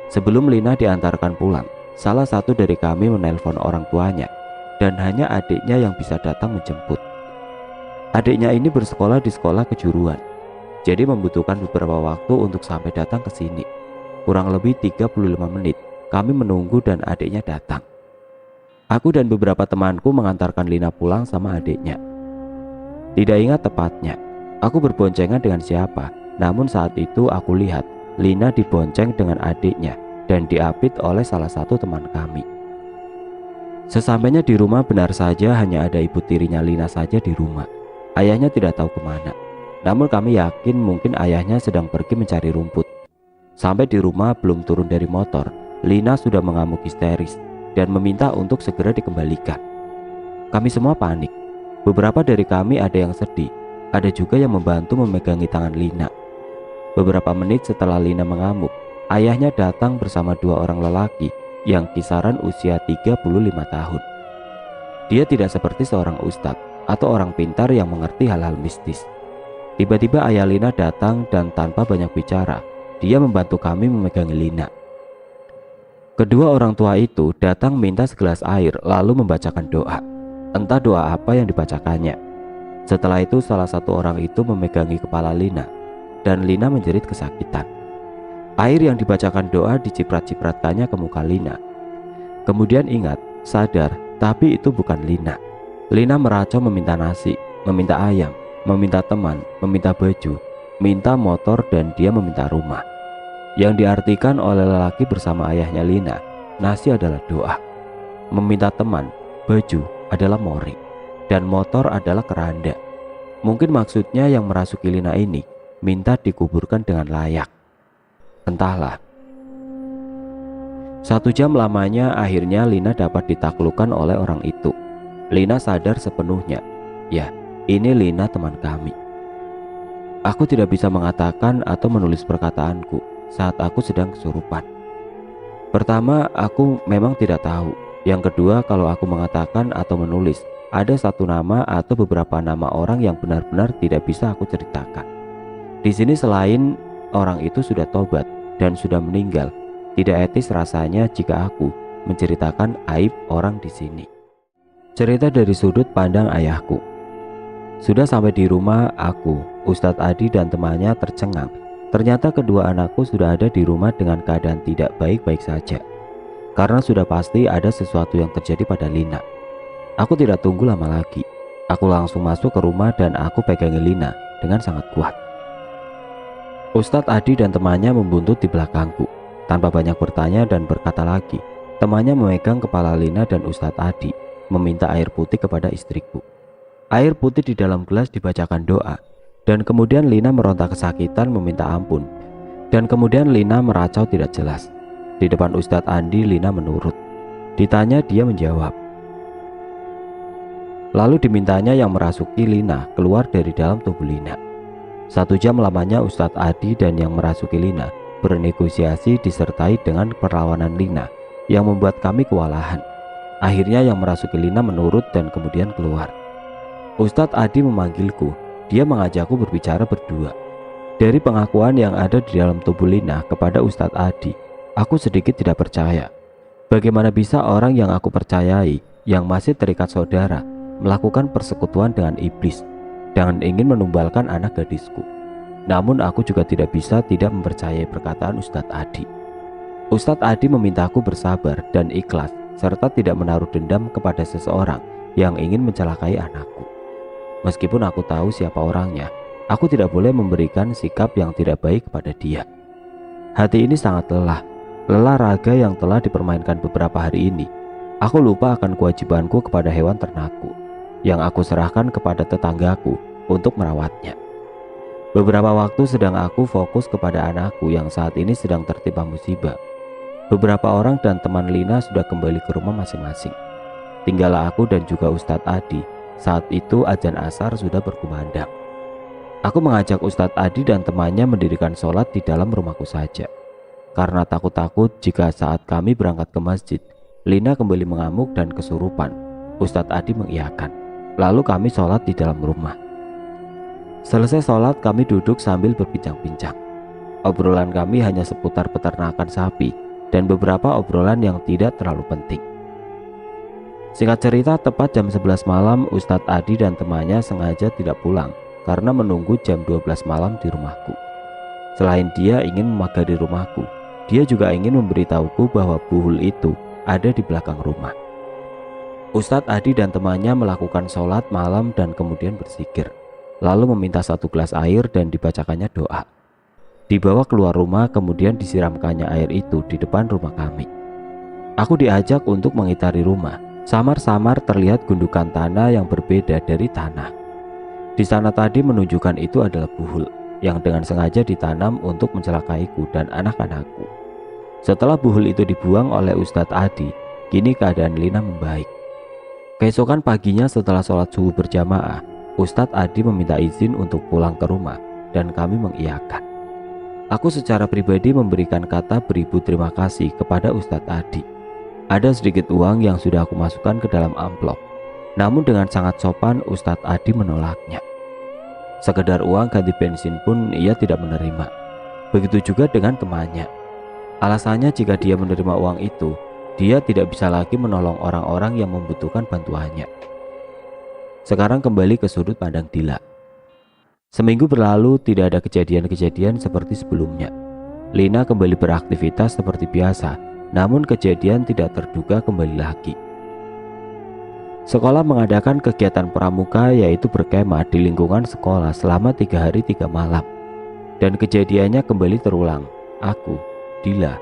Sebelum Lina diantarkan pulang, salah satu dari kami menelpon orang tuanya dan hanya adiknya yang bisa datang menjemput. Adiknya ini bersekolah di sekolah kejuruan, jadi membutuhkan beberapa waktu untuk sampai datang ke sini. Kurang lebih 35 menit kami menunggu dan adiknya datang. Aku dan beberapa temanku mengantarkan Lina pulang sama adiknya. Tidak ingat tepatnya aku berboncengan dengan siapa, namun saat itu aku lihat Lina dibonceng dengan adiknya dan diapit oleh salah satu teman kami. Sesampainya di rumah benar saja hanya ada ibu tirinya Lina saja di rumah. Ayahnya tidak tahu kemana. Namun kami yakin mungkin ayahnya sedang pergi mencari rumput. Sampai di rumah belum turun dari motor, Lina sudah mengamuk histeris dan meminta untuk segera dikembalikan. Kami semua panik. Beberapa dari kami ada yang sedih, ada juga yang membantu memegangi tangan Lina. Beberapa menit setelah Lina mengamuk, ayahnya datang bersama 2 orang lelaki yang kisaran usia 35 tahun. Dia tidak seperti seorang ustadz atau orang pintar yang mengerti hal-hal mistis. Tiba-tiba ayah Lina datang dan tanpa banyak bicara, dia membantu kami memegangi Lina. Kedua orang tua itu datang minta segelas air lalu membacakan doa. Entah doa apa yang dibacakannya. Setelah itu salah satu orang itu memegangi kepala Lina dan Lina menjerit kesakitan. Air yang dibacakan doa diciprat-cipratkannya ke muka Lina. Kemudian ingat, sadar, tapi itu bukan Lina. Lina meracau meminta nasi, meminta ayam, meminta teman, meminta baju, minta motor, dan dia meminta rumah. Yang diartikan oleh lelaki bersama ayahnya Lina, nasi adalah doa, meminta teman, baju adalah mori, dan motor adalah keranda. Mungkin maksudnya yang merasuki Lina ini minta dikuburkan dengan layak. Entahlah. 1 jam lamanya akhirnya Lina dapat ditaklukkan oleh orang itu. Lina sadar sepenuhnya. Ya, ini Lina teman kami. Aku tidak bisa mengatakan atau menulis perkataanku saat aku sedang kesurupan. Pertama, aku memang tidak tahu. Yang kedua, kalau aku mengatakan atau menulis, ada satu nama atau beberapa nama orang yang benar-benar tidak bisa aku ceritakan. Di sini selain orang itu sudah tobat dan sudah meninggal, tidak etis rasanya jika aku menceritakan aib orang di sini. Cerita dari sudut pandang ayahku. Sudah sampai di rumah, aku, Ustadz Adi dan temannya tercengang. Ternyata kedua anakku sudah ada di rumah dengan keadaan tidak baik-baik saja. Karena sudah pasti ada sesuatu yang terjadi pada Lina. Aku tidak tunggu lama lagi. Aku langsung masuk ke rumah dan aku pegangi Lina dengan sangat kuat. Ustadz Adi dan temannya membuntut di belakangku. Tanpa banyak bertanya dan berkata lagi, temannya memegang kepala Lina dan Ustadz Adi, meminta air putih kepada istriku. Air putih di dalam gelas dibacakan doa, dan kemudian Lina meronta kesakitan meminta ampun. Dan kemudian Lina meracau tidak jelas. Di depan Ustadz Andi, Lina menurut. Ditanya, dia menjawab. Lalu dimintanya yang merasuki Lina keluar dari dalam tubuh Lina. 1 jam lamanya Ustadz Adi dan yang merasuki Lina bernegosiasi disertai dengan perlawanan Lina yang membuat kami kewalahan. Akhirnya yang merasuki Lina menurut dan kemudian keluar. Ustadz Adi memanggilku. Dia mengajakku berbicara berdua. Dari pengakuan yang ada di dalam tubuh Lina kepada Ustadz Adi, aku sedikit tidak percaya. Bagaimana bisa orang yang aku percayai, yang masih terikat saudara, melakukan persekutuan dengan iblis dengan ingin menumbalkan anak gadisku. Namun aku juga tidak bisa tidak mempercayai perkataan Ustadz Adi. Ustadz Adi memintaku bersabar dan ikhlas serta tidak menaruh dendam kepada seseorang yang ingin mencelakai anakku. Meskipun aku tahu siapa orangnya, aku tidak boleh memberikan sikap yang tidak baik kepada dia. Hati ini sangat lelah raga yang telah dipermainkan beberapa hari ini. Aku lupa akan kewajibanku kepada hewan ternakku yang aku serahkan kepada tetanggaku untuk merawatnya. Beberapa waktu sedang aku fokus kepada anakku yang saat ini sedang tertimpa musibah. Beberapa orang dan teman Lina sudah kembali ke rumah masing-masing. Tinggallah aku dan juga Ustadz Adi. Saat itu azan asar sudah berkumandang. Aku mengajak Ustadz Adi dan temannya mendirikan sholat di dalam rumahku saja. Karena takut-takut jika saat kami berangkat ke masjid, Lina kembali mengamuk dan kesurupan. Ustadz Adi mengiyakan. Lalu kami sholat di dalam rumah. Selesai sholat kami duduk sambil berbincang-bincang. Obrolan kami hanya seputar peternakan sapi dan beberapa obrolan yang tidak terlalu penting. Singkat cerita, tepat jam 11 malam Ustadz Adi dan temannya sengaja tidak pulang karena menunggu jam 12 malam di rumahku. Selain dia ingin memagari rumahku, dia juga ingin memberitahuku bahwa buhul itu ada di belakang rumah. Ustadz Adi dan temannya melakukan sholat malam dan kemudian berzikir, lalu meminta 1 gelas air dan dibacakannya doa. Dibawa keluar rumah kemudian disiramkannya air itu di depan rumah kami. Aku diajak untuk mengitari rumah. Samar-samar terlihat gundukan tanah yang berbeda dari tanah. Di sana tadi menunjukkan itu adalah buhul yang dengan sengaja ditanam untuk mencelakaiku dan anak-anakku. Setelah buhul itu dibuang oleh Ustadz Adi, kini keadaan Lina membaik. Keesokan paginya setelah sholat subuh berjamaah, Ustadz Adi meminta izin untuk pulang ke rumah dan kami mengiyakan. Aku secara pribadi memberikan kata beribu terima kasih kepada Ustadz Adi. Ada sedikit uang yang sudah aku masukkan ke dalam amplop. Namun dengan sangat sopan Ustadz Adi menolaknya. Sekedar uang ganti bensin pun ia tidak menerima. Begitu juga dengan temannya. Alasannya jika dia menerima uang itu, dia tidak bisa lagi menolong orang-orang yang membutuhkan bantuannya. Sekarang kembali ke sudut pandang Dila. Seminggu berlalu tidak ada kejadian-kejadian seperti sebelumnya. Lina kembali beraktivitas seperti biasa, namun kejadian tidak terduga kembali lagi. Sekolah mengadakan kegiatan pramuka yaitu berkemah di lingkungan sekolah selama 3 hari 3 malam. Dan kejadiannya kembali terulang. Aku, Dila,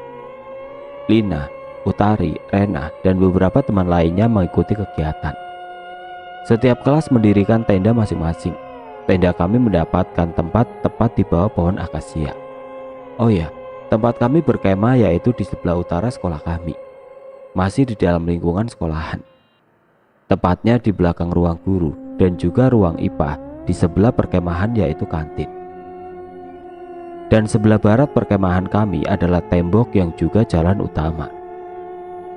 Lina, Utari, Rena, dan beberapa teman lainnya mengikuti kegiatan. Setiap kelas mendirikan tenda masing-masing. Tenda kami mendapatkan tempat tepat di bawah pohon akasia. Oh ya, tempat kami berkemah yaitu di sebelah utara sekolah kami. Masih di dalam lingkungan sekolahan. Tepatnya di belakang ruang guru dan juga ruang IPA di sebelah perkemahan yaitu kantin. Dan sebelah barat perkemahan kami adalah tembok yang juga jalan utama.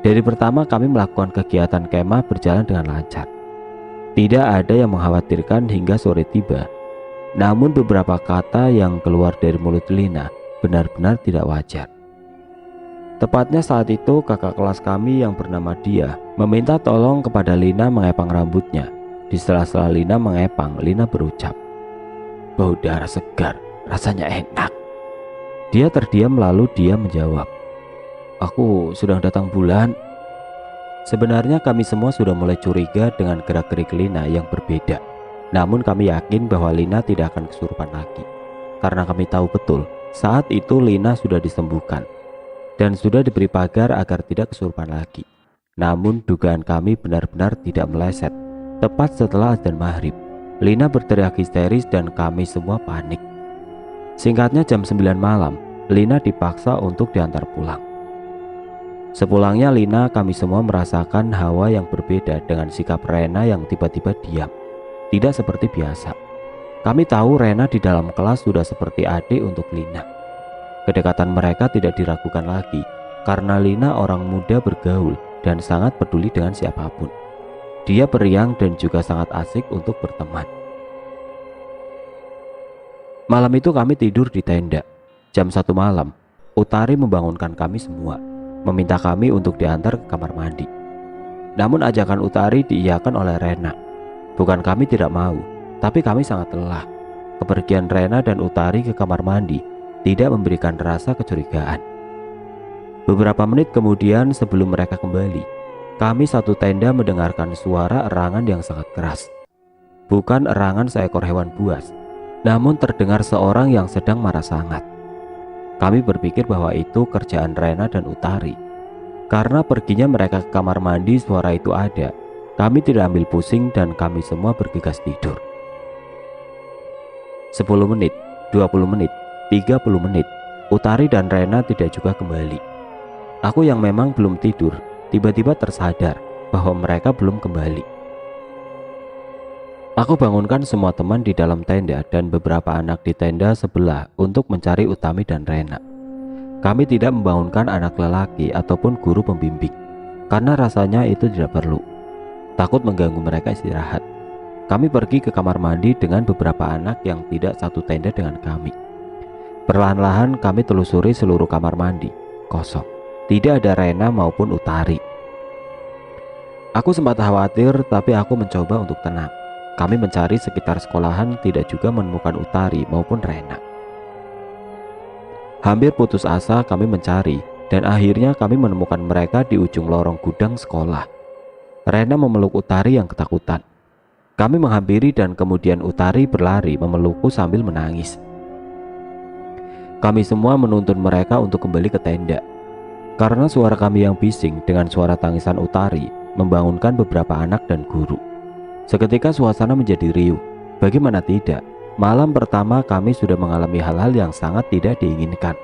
Dari pertama kami melakukan kegiatan kemah berjalan dengan lancar. Tidak ada yang mengkhawatirkan hingga sore tiba. Namun beberapa kata yang keluar dari mulut Lina benar-benar tidak wajar. Tepatnya saat itu kakak kelas kami yang bernama Dia meminta tolong kepada Lina mengepang rambutnya. Di sela-sela Lina mengepang, Lina berucap, "Bau darah segar, rasanya enak." Dia terdiam lalu dia menjawab, "Aku sedang datang bulan." Sebenarnya kami semua sudah mulai curiga dengan gerak-gerik Lina yang berbeda. Namun kami yakin bahwa Lina tidak akan kesurupan lagi. Karena kami tahu betul saat itu Lina sudah disembuhkan dan sudah diberi pagar agar tidak kesurupan lagi. Namun dugaan kami benar-benar tidak meleset. Tepat setelah azan maghrib, Lina berteriak histeris dan kami semua panik. Singkatnya jam 9 malam, Lina dipaksa untuk diantar pulang. Sepulangnya Lina, kami semua merasakan hawa yang berbeda dengan sikap Rena yang tiba-tiba diam. Tidak seperti biasa. Kami tahu Rena di dalam kelas sudah seperti adik untuk Lina. Kedekatan mereka tidak diragukan lagi karena Lina orang muda bergaul dan sangat peduli dengan siapapun. Dia periang dan juga sangat asik untuk berteman. Malam itu kami tidur di tenda. Jam 1 malam, Utari membangunkan kami semua, meminta kami untuk diantar ke kamar mandi. Namun ajakan Utari diiyakan oleh Rena. Bukan kami tidak mau, tapi kami sangat lelah. Kepergian Rena dan Utari ke kamar mandi tidak memberikan rasa kecurigaan. Beberapa menit kemudian sebelum mereka kembali, kami satu tenda mendengarkan suara erangan yang sangat keras. Bukan erangan seekor hewan buas, namun terdengar seorang yang sedang marah sangat. Kami berpikir bahwa itu kerjaan Rena dan Utari. Karena perginya mereka ke kamar mandi suara itu ada, kami tidak ambil pusing dan kami semua bergegas tidur. 10 menit, 20 menit, 30 menit, Utari dan Rena tidak juga kembali. Aku yang memang belum tidur, tiba-tiba tersadar bahwa mereka belum kembali. Aku bangunkan semua teman di dalam tenda dan beberapa anak di tenda sebelah untuk mencari Utami dan Rena. Kami tidak membangunkan anak lelaki ataupun guru pembimbing, karena rasanya itu tidak perlu. Takut mengganggu mereka istirahat. Kami pergi ke kamar mandi dengan beberapa anak yang tidak satu tenda dengan kami. Perlahan-lahan kami telusuri seluruh kamar mandi, kosong. Tidak ada Rena maupun Utari. Aku sempat khawatir, tapi aku mencoba untuk tenang. Kami mencari sekitar sekolahan tidak juga menemukan Utari maupun Rena. Hampir putus asa kami mencari dan akhirnya kami menemukan mereka di ujung lorong gudang sekolah. Rena memeluk Utari yang ketakutan. Kami menghampiri dan kemudian Utari berlari memelukku sambil menangis. Kami semua menuntun mereka untuk kembali ke tenda. Karena suara kami yang bising dengan suara tangisan Utari membangunkan beberapa anak dan guru. Seketika suasana menjadi riuh. Bagaimana tidak, malam pertama kami sudah mengalami hal-hal yang sangat tidak diinginkan.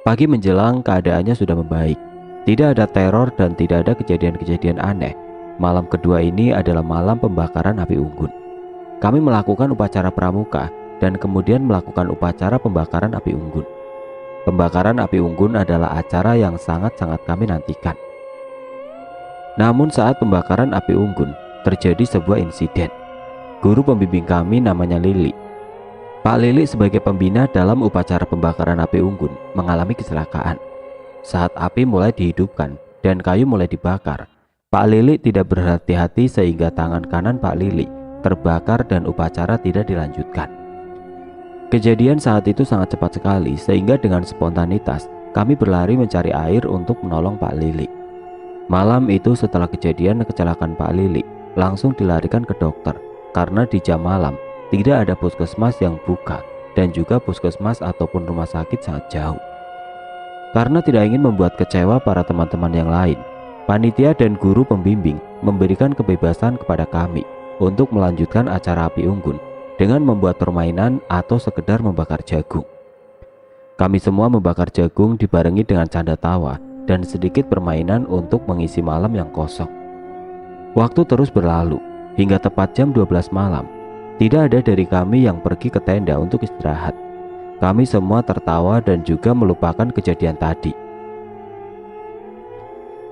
Pagi menjelang keadaannya sudah membaik. Tidak ada teror dan tidak ada kejadian-kejadian aneh. Malam kedua ini adalah malam pembakaran api unggun. Kami melakukan upacara pramuka dan kemudian melakukan upacara pembakaran api unggun. Pembakaran api unggun adalah acara yang sangat-sangat kami nantikan. Namun saat pembakaran api unggun terjadi sebuah insiden. Guru pembimbing kami namanya Lili. Pak Lili sebagai pembina dalam upacara pembakaran api unggun mengalami kecelakaan. Saat api mulai dihidupkan dan kayu mulai dibakar, Pak Lili tidak berhati-hati sehingga tangan kanan Pak Lili terbakar dan upacara tidak dilanjutkan. Kejadian saat itu sangat cepat sekali sehingga dengan spontanitas kami berlari mencari air untuk menolong Pak Lili. Malam itu setelah kejadian kecelakaan Pak Lili, langsung dilarikan ke dokter karena di jam malam tidak ada puskesmas yang buka dan juga puskesmas ataupun rumah sakit sangat jauh. Karena tidak ingin membuat kecewa para teman-teman yang lain, panitia dan guru pembimbing memberikan kebebasan kepada kami untuk melanjutkan acara api unggun dengan membuat permainan atau sekedar membakar jagung. Kami semua membakar jagung dibarengi dengan canda tawa dan sedikit permainan untuk mengisi malam yang kosong. Waktu terus berlalu hingga tepat jam 12 malam. Tidak ada dari kami yang pergi ke tenda untuk istirahat. Kami semua tertawa dan juga melupakan kejadian tadi.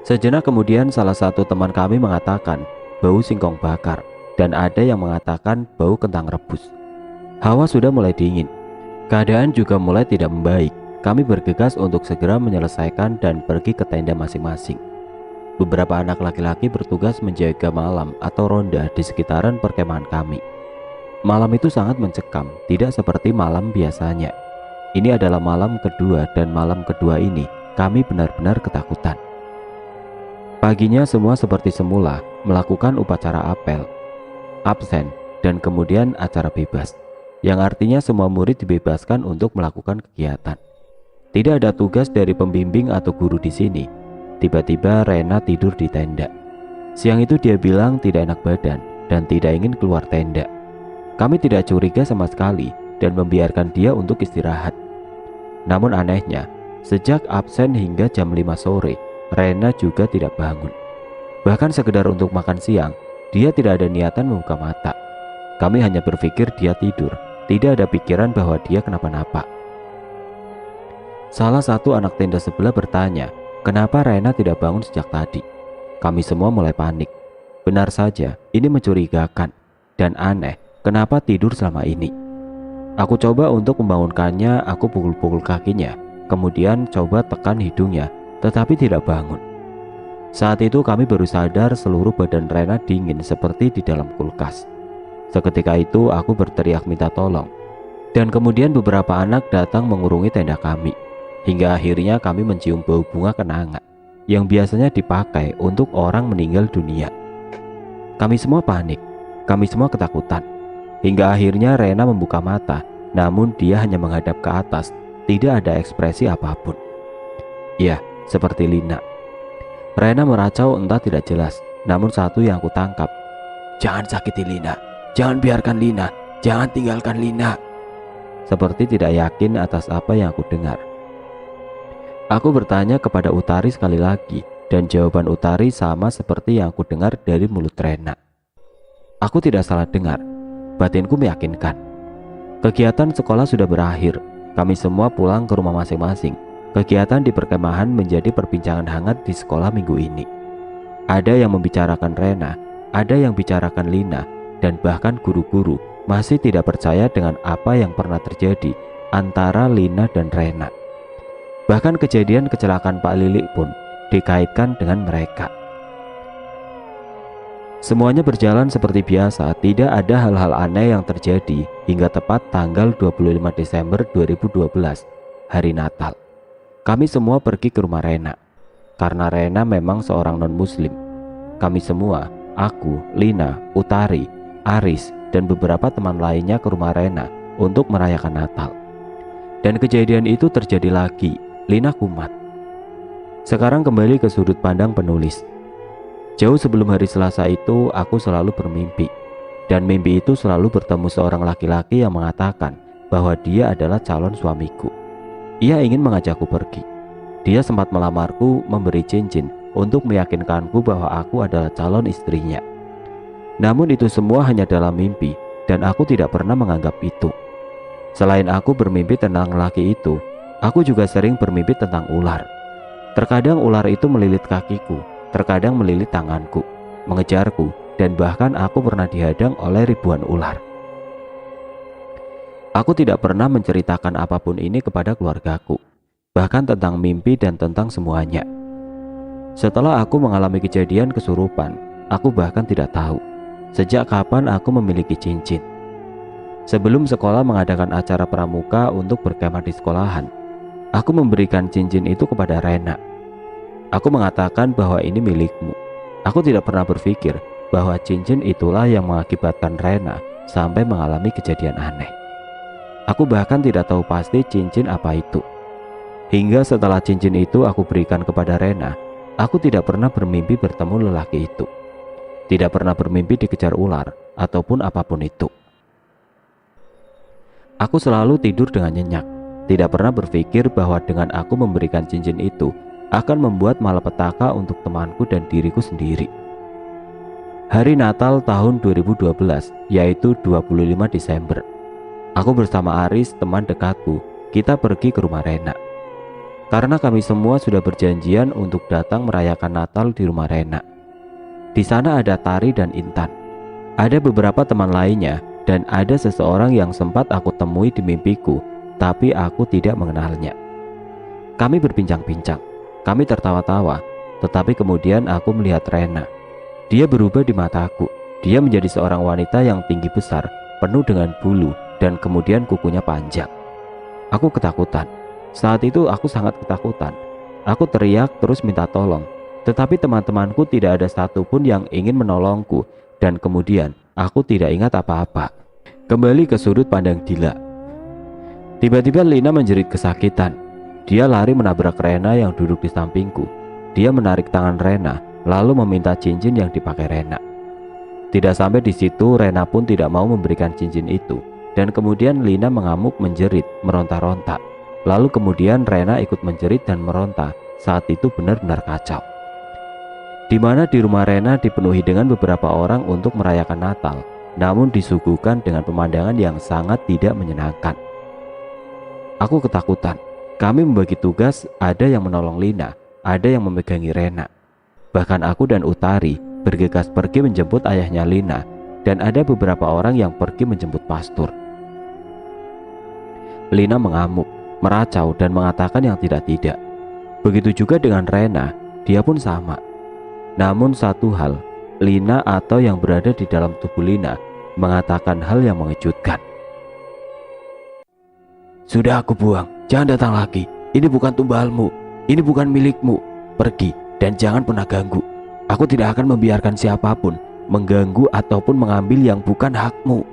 Sejenak kemudian salah satu teman kami mengatakan bau singkong bakar dan ada yang mengatakan bau kentang rebus. Hawa sudah mulai dingin. Keadaan juga mulai tidak membaik. Kami bergegas untuk segera menyelesaikan dan pergi ke tenda masing-masing. Beberapa anak laki-laki bertugas menjaga malam atau ronda di sekitaran perkemahan kami. Malam itu sangat mencekam, tidak seperti malam biasanya. Ini adalah malam kedua dan malam kedua ini kami benar-benar ketakutan. Paginya semua seperti semula melakukan upacara apel, absen, dan kemudian acara bebas, yang artinya semua murid dibebaskan untuk melakukan kegiatan. Tidak ada tugas dari pembimbing atau guru di sini. Tiba-tiba Rena tidur di tenda. Siang itu dia bilang tidak enak badan dan tidak ingin keluar tenda. Kami tidak curiga sama sekali dan membiarkan dia untuk istirahat. Namun anehnya, sejak absen hingga jam 5 sore, Rena juga tidak bangun. Bahkan sekedar untuk makan siang, dia tidak ada niatan membuka mata. Kami hanya berpikir dia tidur, tidak ada pikiran bahwa dia kenapa-napa. Salah satu anak tenda sebelah bertanya, kenapa Rena tidak bangun sejak tadi? Kami semua mulai panik. Benar saja, ini mencurigakan dan aneh. Kenapa tidur selama ini? Aku coba untuk membangunkannya, aku pukul-pukul kakinya, kemudian coba tekan hidungnya, tetapi tidak bangun. Saat itu kami baru sadar seluruh badan Rena dingin seperti di dalam kulkas. Seketika itu aku berteriak minta tolong. Dan kemudian beberapa anak datang mengurungi tenda kami. Hingga akhirnya kami mencium bau bunga kenanga yang biasanya dipakai untuk orang meninggal dunia. Kami semua panik, kami semua ketakutan. Hingga akhirnya Rena membuka mata, namun dia hanya menghadap ke atas, tidak ada ekspresi apapun. Ya, seperti Lina. Rena meracau entah tidak jelas, namun satu yang aku tangkap, jangan sakiti Lina, jangan biarkan Lina, jangan tinggalkan Lina. Seperti tidak yakin atas apa yang aku dengar. Aku bertanya kepada Utari sekali lagi, dan jawaban Utari sama seperti yang aku dengar dari mulut Rena. Aku tidak salah dengar, batinku meyakinkan. Kegiatan sekolah sudah berakhir, kami semua pulang ke rumah masing-masing. Kegiatan di perkemahan menjadi perbincangan hangat di sekolah minggu ini. Ada yang membicarakan Rena, ada yang bicarakan Lina, dan bahkan guru-guru masih tidak percaya dengan apa yang pernah terjadi antara Lina dan Rena. Bahkan kejadian kecelakaan Pak Lilik pun dikaitkan dengan mereka. Semuanya berjalan seperti biasa, tidak ada hal-hal aneh yang terjadi hingga tepat tanggal 25 Desember 2012, hari Natal. Kami semua pergi ke rumah Rena, karena Rena memang seorang non-muslim. Kami semua, aku, Lina, Utari, Aris, dan beberapa teman lainnya ke rumah Rena untuk merayakan Natal. Dan kejadian itu terjadi lagi. Lina kumat. Sekarang kembali ke sudut pandang penulis. Jauh sebelum hari Selasa itu, aku selalu bermimpi. Dan mimpi itu selalu bertemu seorang laki-laki yang mengatakan bahwa dia adalah calon suamiku. Ia ingin mengajakku pergi. Dia sempat melamarku, memberi cincin untuk meyakinkanku bahwa aku adalah calon istrinya. Namun itu semua hanya dalam mimpi, dan aku tidak pernah menganggap itu. Selain aku bermimpi tentang laki itu, aku juga sering bermimpi tentang ular. Terkadang ular itu melilit kakiku, terkadang melilit tanganku, mengejarku, dan bahkan aku pernah dihadang oleh ribuan ular. Aku tidak pernah menceritakan apapun ini kepada keluargaku, bahkan tentang mimpi dan tentang semuanya. Setelah aku mengalami kejadian kesurupan, aku bahkan tidak tahu sejak kapan aku memiliki cincin. Sebelum sekolah mengadakan acara pramuka untuk berkemah di sekolahan, aku memberikan cincin itu kepada Rena. Aku mengatakan bahwa ini milikmu. Aku tidak pernah berpikir bahwa cincin itulah yang mengakibatkan Rena sampai mengalami kejadian aneh. Aku bahkan tidak tahu pasti cincin apa itu. Hingga setelah cincin itu aku berikan kepada Rena, aku tidak pernah bermimpi bertemu lelaki itu. Tidak pernah bermimpi dikejar ular ataupun apapun itu. Aku selalu tidur dengan nyenyak. Tidak pernah berpikir bahwa dengan aku memberikan cincin itu akan membuat malapetaka untuk temanku dan diriku sendiri. Hari Natal tahun 2012, yaitu 25 Desember. Aku bersama Aris, teman dekatku, kita pergi ke rumah Rena. Karena kami semua sudah berjanjian untuk datang merayakan Natal di rumah Rena. Di sana ada Tari dan Intan. Ada beberapa teman lainnya dan ada seseorang yang sempat aku temui di mimpiku, tapi aku tidak mengenalnya. Kami berbincang-bincang, kami tertawa-tawa, tetapi kemudian aku melihat Rena. Dia berubah di mataku. Dia menjadi seorang wanita yang tinggi besar, penuh dengan bulu, dan kemudian kukunya panjang. Aku ketakutan. Saat itu aku sangat ketakutan. Aku teriak terus minta tolong, tetapi teman-temanku tidak ada satupun yang ingin menolongku, dan kemudian aku tidak ingat apa-apa. Kembali ke sudut pandang Dila. Tiba-tiba Lina menjerit kesakitan. Dia lari menabrak Rena yang duduk di sampingku. Dia menarik tangan Rena, lalu meminta cincin yang dipakai Rena. Tidak sampai di situ, Rena pun tidak mau memberikan cincin itu. Dan kemudian Lina mengamuk, menjerit, meronta-ronta. Lalu kemudian Rena ikut menjerit dan meronta. Saat itu benar-benar kacau. Di mana di rumah Rena dipenuhi dengan beberapa orang untuk merayakan Natal, namun disuguhkan dengan pemandangan yang sangat tidak menyenangkan. Aku ketakutan. Kami membagi tugas, ada yang menolong Lina, ada yang memegangi Rena. Bahkan aku dan Utari bergegas pergi menjemput ayahnya Lina, dan ada beberapa orang yang pergi menjemput pastor. Lina mengamuk, meracau dan mengatakan yang tidak-tidak. Begitu juga dengan Rena, dia pun sama. Namun satu hal, Lina atau yang berada di dalam tubuh Lina mengatakan hal yang mengejutkan. "Sudah aku buang, jangan datang lagi. Ini bukan tumbalmu, ini bukan milikmu. Pergi dan jangan pernah ganggu. Aku tidak akan membiarkan siapapun mengganggu ataupun mengambil yang bukan hakmu."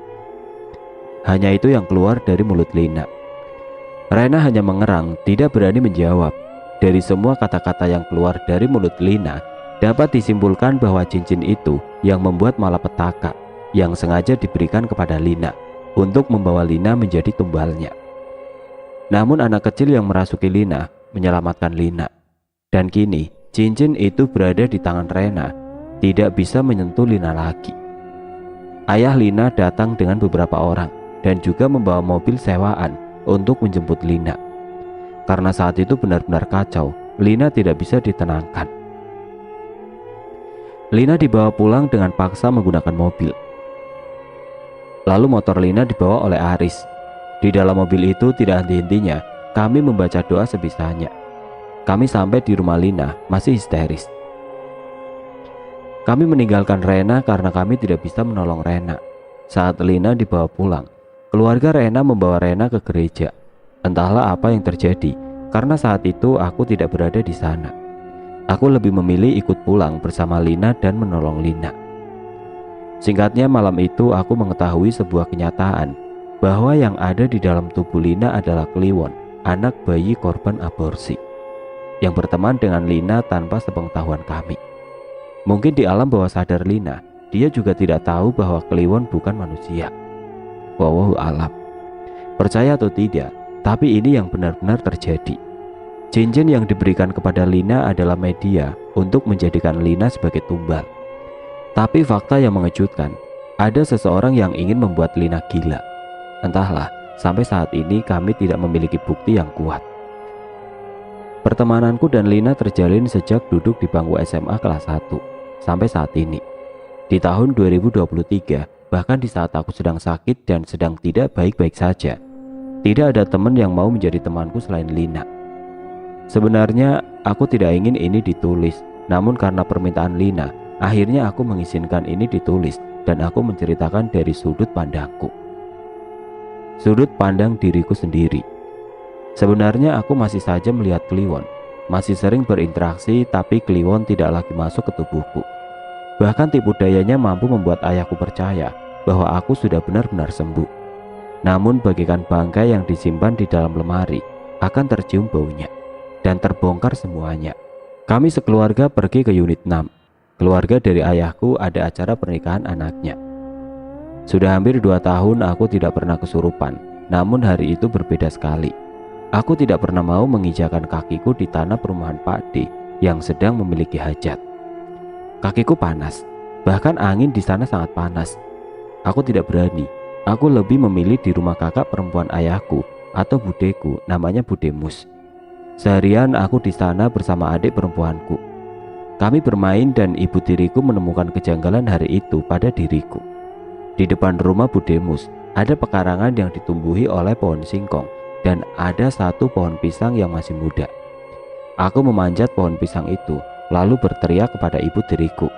Hanya itu yang keluar dari mulut Lina. Rena hanya mengerang, tidak berani menjawab. Dari semua kata-kata yang keluar dari mulut Lina, dapat disimpulkan bahwa cincin itu yang membuat malapetaka, yang sengaja diberikan kepada Lina untuk membawa Lina menjadi tumbalnya. Namun anak kecil yang merasuki Lina menyelamatkan Lina. Dan kini cincin itu berada di tangan Rena, tidak bisa menyentuh Lina lagi. Ayah Lina datang dengan beberapa orang dan juga membawa mobil sewaan untuk menjemput Lina. Karena saat itu benar-benar kacau, Lina tidak bisa ditenangkan. Lina dibawa pulang dengan paksa menggunakan mobil. Lalu motor Lina dibawa oleh Aris. Di dalam mobil itu tidak henti-hentinya kami membaca doa sebisanya. Kami sampai di rumah Lina masih histeris. Kami meninggalkan Rena karena kami tidak bisa menolong Rena. Saat Lina dibawa pulang, keluarga Rena membawa Rena ke gereja. Entahlah apa yang terjadi, karena saat itu aku tidak berada di sana. Aku lebih memilih ikut pulang bersama Lina dan menolong Lina. Singkatnya, malam itu aku mengetahui sebuah kenyataan bahwa yang ada di dalam tubuh Lina adalah Kliwon, anak bayi korban aborsi, yang berteman dengan Lina tanpa sepengetahuan kami. Mungkin di alam bawah sadar Lina, dia juga tidak tahu bahwa Kliwon bukan manusia. Wallahu alam. Percaya atau tidak, tapi ini yang benar-benar terjadi. Cincin yang diberikan kepada Lina adalah media untuk menjadikan Lina sebagai tumbal. Tapi fakta yang mengejutkan, ada seseorang yang ingin membuat Lina gila. Entahlah, sampai saat ini kami tidak memiliki bukti yang kuat. Pertemananku dan Lina terjalin sejak duduk di bangku SMA kelas 1 sampai saat ini. Di tahun 2023, bahkan di saat aku sedang sakit dan sedang tidak baik-baik saja, tidak ada teman yang mau menjadi temanku selain Lina. Sebenarnya aku tidak ingin ini ditulis, namun karena permintaan Lina, akhirnya aku mengizinkan ini ditulis dan aku menceritakan dari sudut pandangku. Sudut pandang diriku sendiri. Sebenarnya aku masih saja melihat Kliwon, masih sering berinteraksi, tapi Kliwon tidak lagi masuk ke tubuhku. Bahkan tipu dayanya mampu membuat ayahku percaya bahwa aku sudah benar-benar sembuh. Namun bagaikan bangkai yang disimpan di dalam lemari, akan tercium baunya dan terbongkar semuanya. Kami sekeluarga pergi ke unit 6. Keluarga dari ayahku ada acara pernikahan anaknya. Sudah hampir 2 tahun aku tidak pernah kesurupan, namun hari itu berbeda sekali. Aku tidak pernah mau menginjakan kakiku di tanah perumahan Pak D yang sedang memiliki hajat. Kakiku panas, bahkan angin di sana sangat panas. Aku tidak berani. Aku lebih memilih di rumah kakak perempuan ayahku atau budeku, namanya Bude Mus. Seharian aku di sana bersama adik perempuanku. Kami bermain dan ibu tiriku menemukan kejanggalan hari itu pada diriku. Di depan rumah Bude Mus ada pekarangan yang ditumbuhi oleh pohon singkong dan ada satu pohon pisang yang masih muda. Aku memanjat pohon pisang itu lalu berteriak kepada ibu tiriku,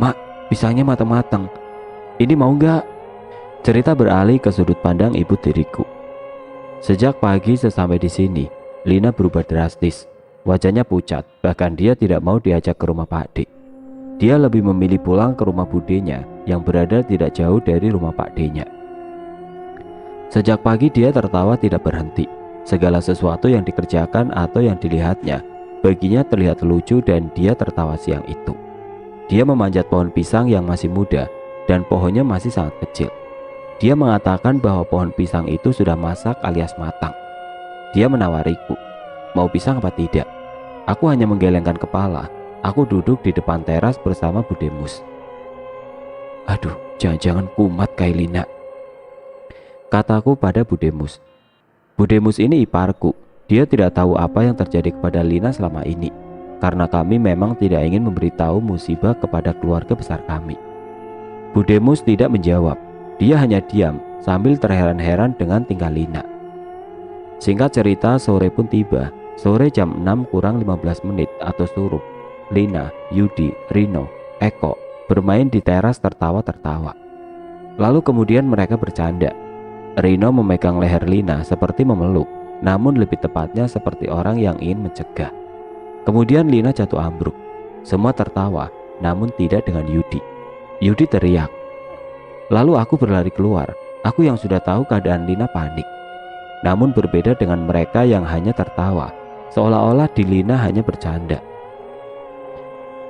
"Mak, pisangnya matang-matang. Ini mau nggak?" Cerita beralih ke sudut pandang ibu tiriku. Sejak pagi sesampai di sini, Lina berubah drastis. Wajahnya pucat, bahkan dia tidak mau diajak ke rumah Pak D. Dia lebih memilih pulang ke rumah budenya yang berada tidak jauh dari rumah Pak D-nya. Sejak pagi dia tertawa tidak berhenti. Segala sesuatu yang dikerjakan atau yang dilihatnya baginya terlihat lucu dan dia tertawa siang itu. Dia memanjat pohon pisang yang masih muda dan pohonnya masih sangat kecil. Dia mengatakan bahwa pohon pisang itu sudah masak alias matang. Dia menawariku, mau pisang apa tidak? Aku hanya menggelengkan kepala. Aku duduk di depan teras bersama Bude Mus. "Aduh, jangan-jangan kumat kayak Lina," kataku pada Bude Mus. Bude Mus ini iparku. Dia tidak tahu apa yang terjadi kepada Lina selama ini, karena kami memang tidak ingin memberitahu musibah kepada keluarga besar kami. Bu Demus tidak menjawab. Dia hanya diam sambil terheran-heran dengan tingkah Lina. Singkat cerita, sore pun tiba. Sore jam 6 kurang 15 menit atau surup. Lina, Yudi, Rino, Eko bermain di teras tertawa-tertawa. Lalu kemudian mereka bercanda. Rino memegang leher Lina seperti memeluk, namun lebih tepatnya seperti orang yang ingin mencegah. Kemudian Lina jatuh ambruk. Semua tertawa, namun tidak dengan Yudi. Yudi teriak. Lalu aku berlari keluar. Aku yang sudah tahu keadaan Lina panik. Namun berbeda dengan mereka yang hanya tertawa, seolah-olah di Lina hanya bercanda.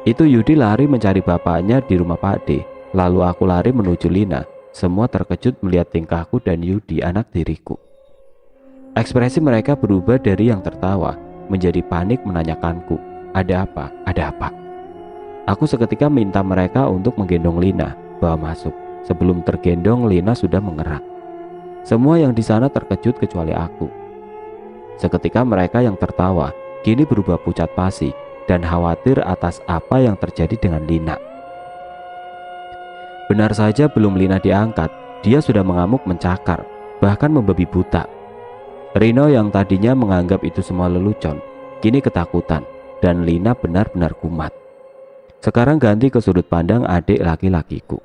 Itu Yudi lari mencari bapaknya di rumah Pak D. Lalu aku lari menuju Lina. Semua terkejut melihat tingkahku dan Yudi, anak diriku. Ekspresi mereka berubah dari yang tertawa menjadi panik menanyakanku, ada apa? Ada apa? Aku seketika minta mereka untuk menggendong Lina, bawa masuk. Sebelum tergendong, Lina sudah mengerak. Semua yang di sana terkejut kecuali aku. Seketika mereka yang tertawa kini berubah pucat pasi dan khawatir atas apa yang terjadi dengan Lina. Benar saja belum Lina diangkat, dia sudah mengamuk mencakar, bahkan membabi buta. Rino yang tadinya menganggap itu semua lelucon, kini ketakutan dan Lina benar-benar kumat. Sekarang ganti ke sudut pandang adik laki-lakiku.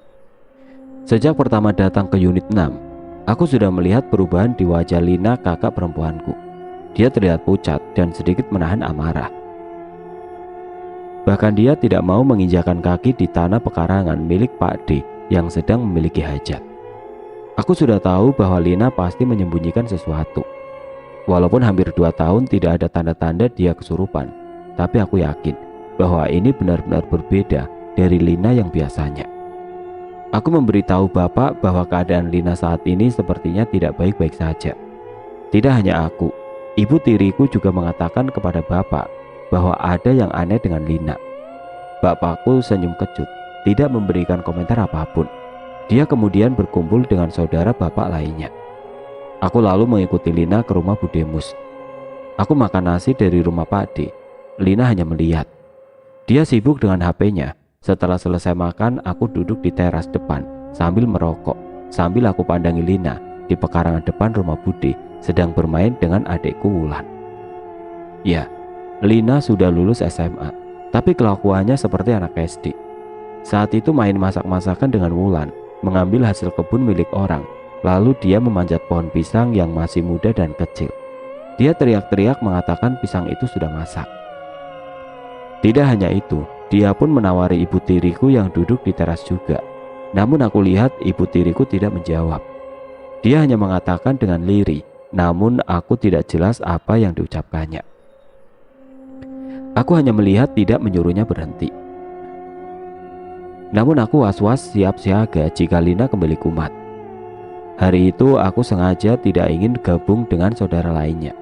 Sejak pertama datang ke unit 6, aku sudah melihat perubahan di wajah Lina, kakak perempuanku. Dia terlihat pucat dan sedikit menahan amarah. Bahkan dia tidak mau menginjakan kaki di tanah pekarangan milik Pak D yang sedang memiliki hajat. Aku sudah tahu bahwa Lina pasti menyembunyikan sesuatu. Walaupun hampir 2 tahun tidak ada tanda-tanda dia kesurupan, tapi aku yakin bahwa ini benar-benar berbeda dari Lina yang biasanya. Aku memberitahu bapak bahwa keadaan Lina saat ini sepertinya tidak baik-baik saja. Tidak hanya aku, ibu tiriku juga mengatakan kepada bapak bahwa ada yang aneh dengan Lina. Bapakku senyum kecut, tidak memberikan komentar apapun. Dia kemudian berkumpul dengan saudara bapak lainnya. Aku lalu mengikuti Lina ke rumah Bu Demus. Aku makan nasi dari rumah Pak D. Lina hanya melihat. Dia sibuk dengan HP-nya. Setelah selesai makan, aku duduk di teras depan sambil merokok. Sambil aku pandangi Lina di pekarangan depan rumah Bude sedang bermain dengan adikku Wulan. Ya, Lina sudah lulus SMA, tapi kelakuannya seperti anak SD. Saat itu main masak-masakan dengan Wulan, mengambil hasil kebun milik orang. Lalu dia memanjat pohon pisang yang masih muda dan kecil. Dia teriak-teriak mengatakan pisang itu sudah masak. Tidak hanya itu, dia pun menawari ibu tiriku yang duduk di teras juga. Namun aku lihat ibu tiriku tidak menjawab. Dia hanya mengatakan dengan lirih, namun aku tidak jelas apa yang diucapkannya. Aku hanya melihat, tidak menyuruhnya berhenti. Namun aku was-was siap siaga jika Lina kembali kumat. Hari itu aku sengaja tidak ingin gabung dengan saudara lainnya.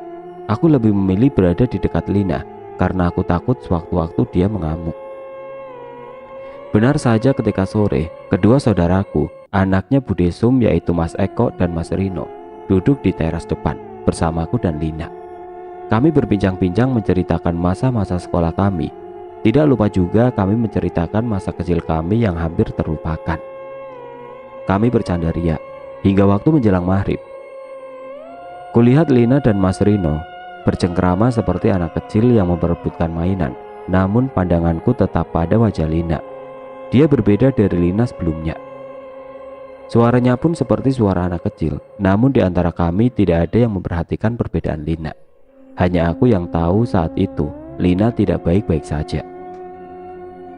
Aku lebih memilih berada di dekat Lina karena aku takut sewaktu-waktu dia mengamuk. Benar saja ketika sore, kedua saudaraku, anaknya Bu Desum yaitu Mas Eko dan Mas Rino, duduk di teras depan bersamaku dan Lina. Kami berbincang-bincang menceritakan masa-masa sekolah kami. Tidak lupa juga kami menceritakan masa kecil kami yang hampir terlupakan. Kami bercanda ria hingga waktu menjelang maghrib. Kulihat Lina dan Mas Rino bercengkrama seperti anak kecil yang memperebutkan mainan. Namun pandanganku tetap pada wajah Lina. Dia berbeda dari Lina sebelumnya. Suaranya pun seperti suara anak kecil. Namun di antara kami tidak ada yang memperhatikan perbedaan Lina. Hanya aku yang tahu saat itu Lina tidak baik-baik saja.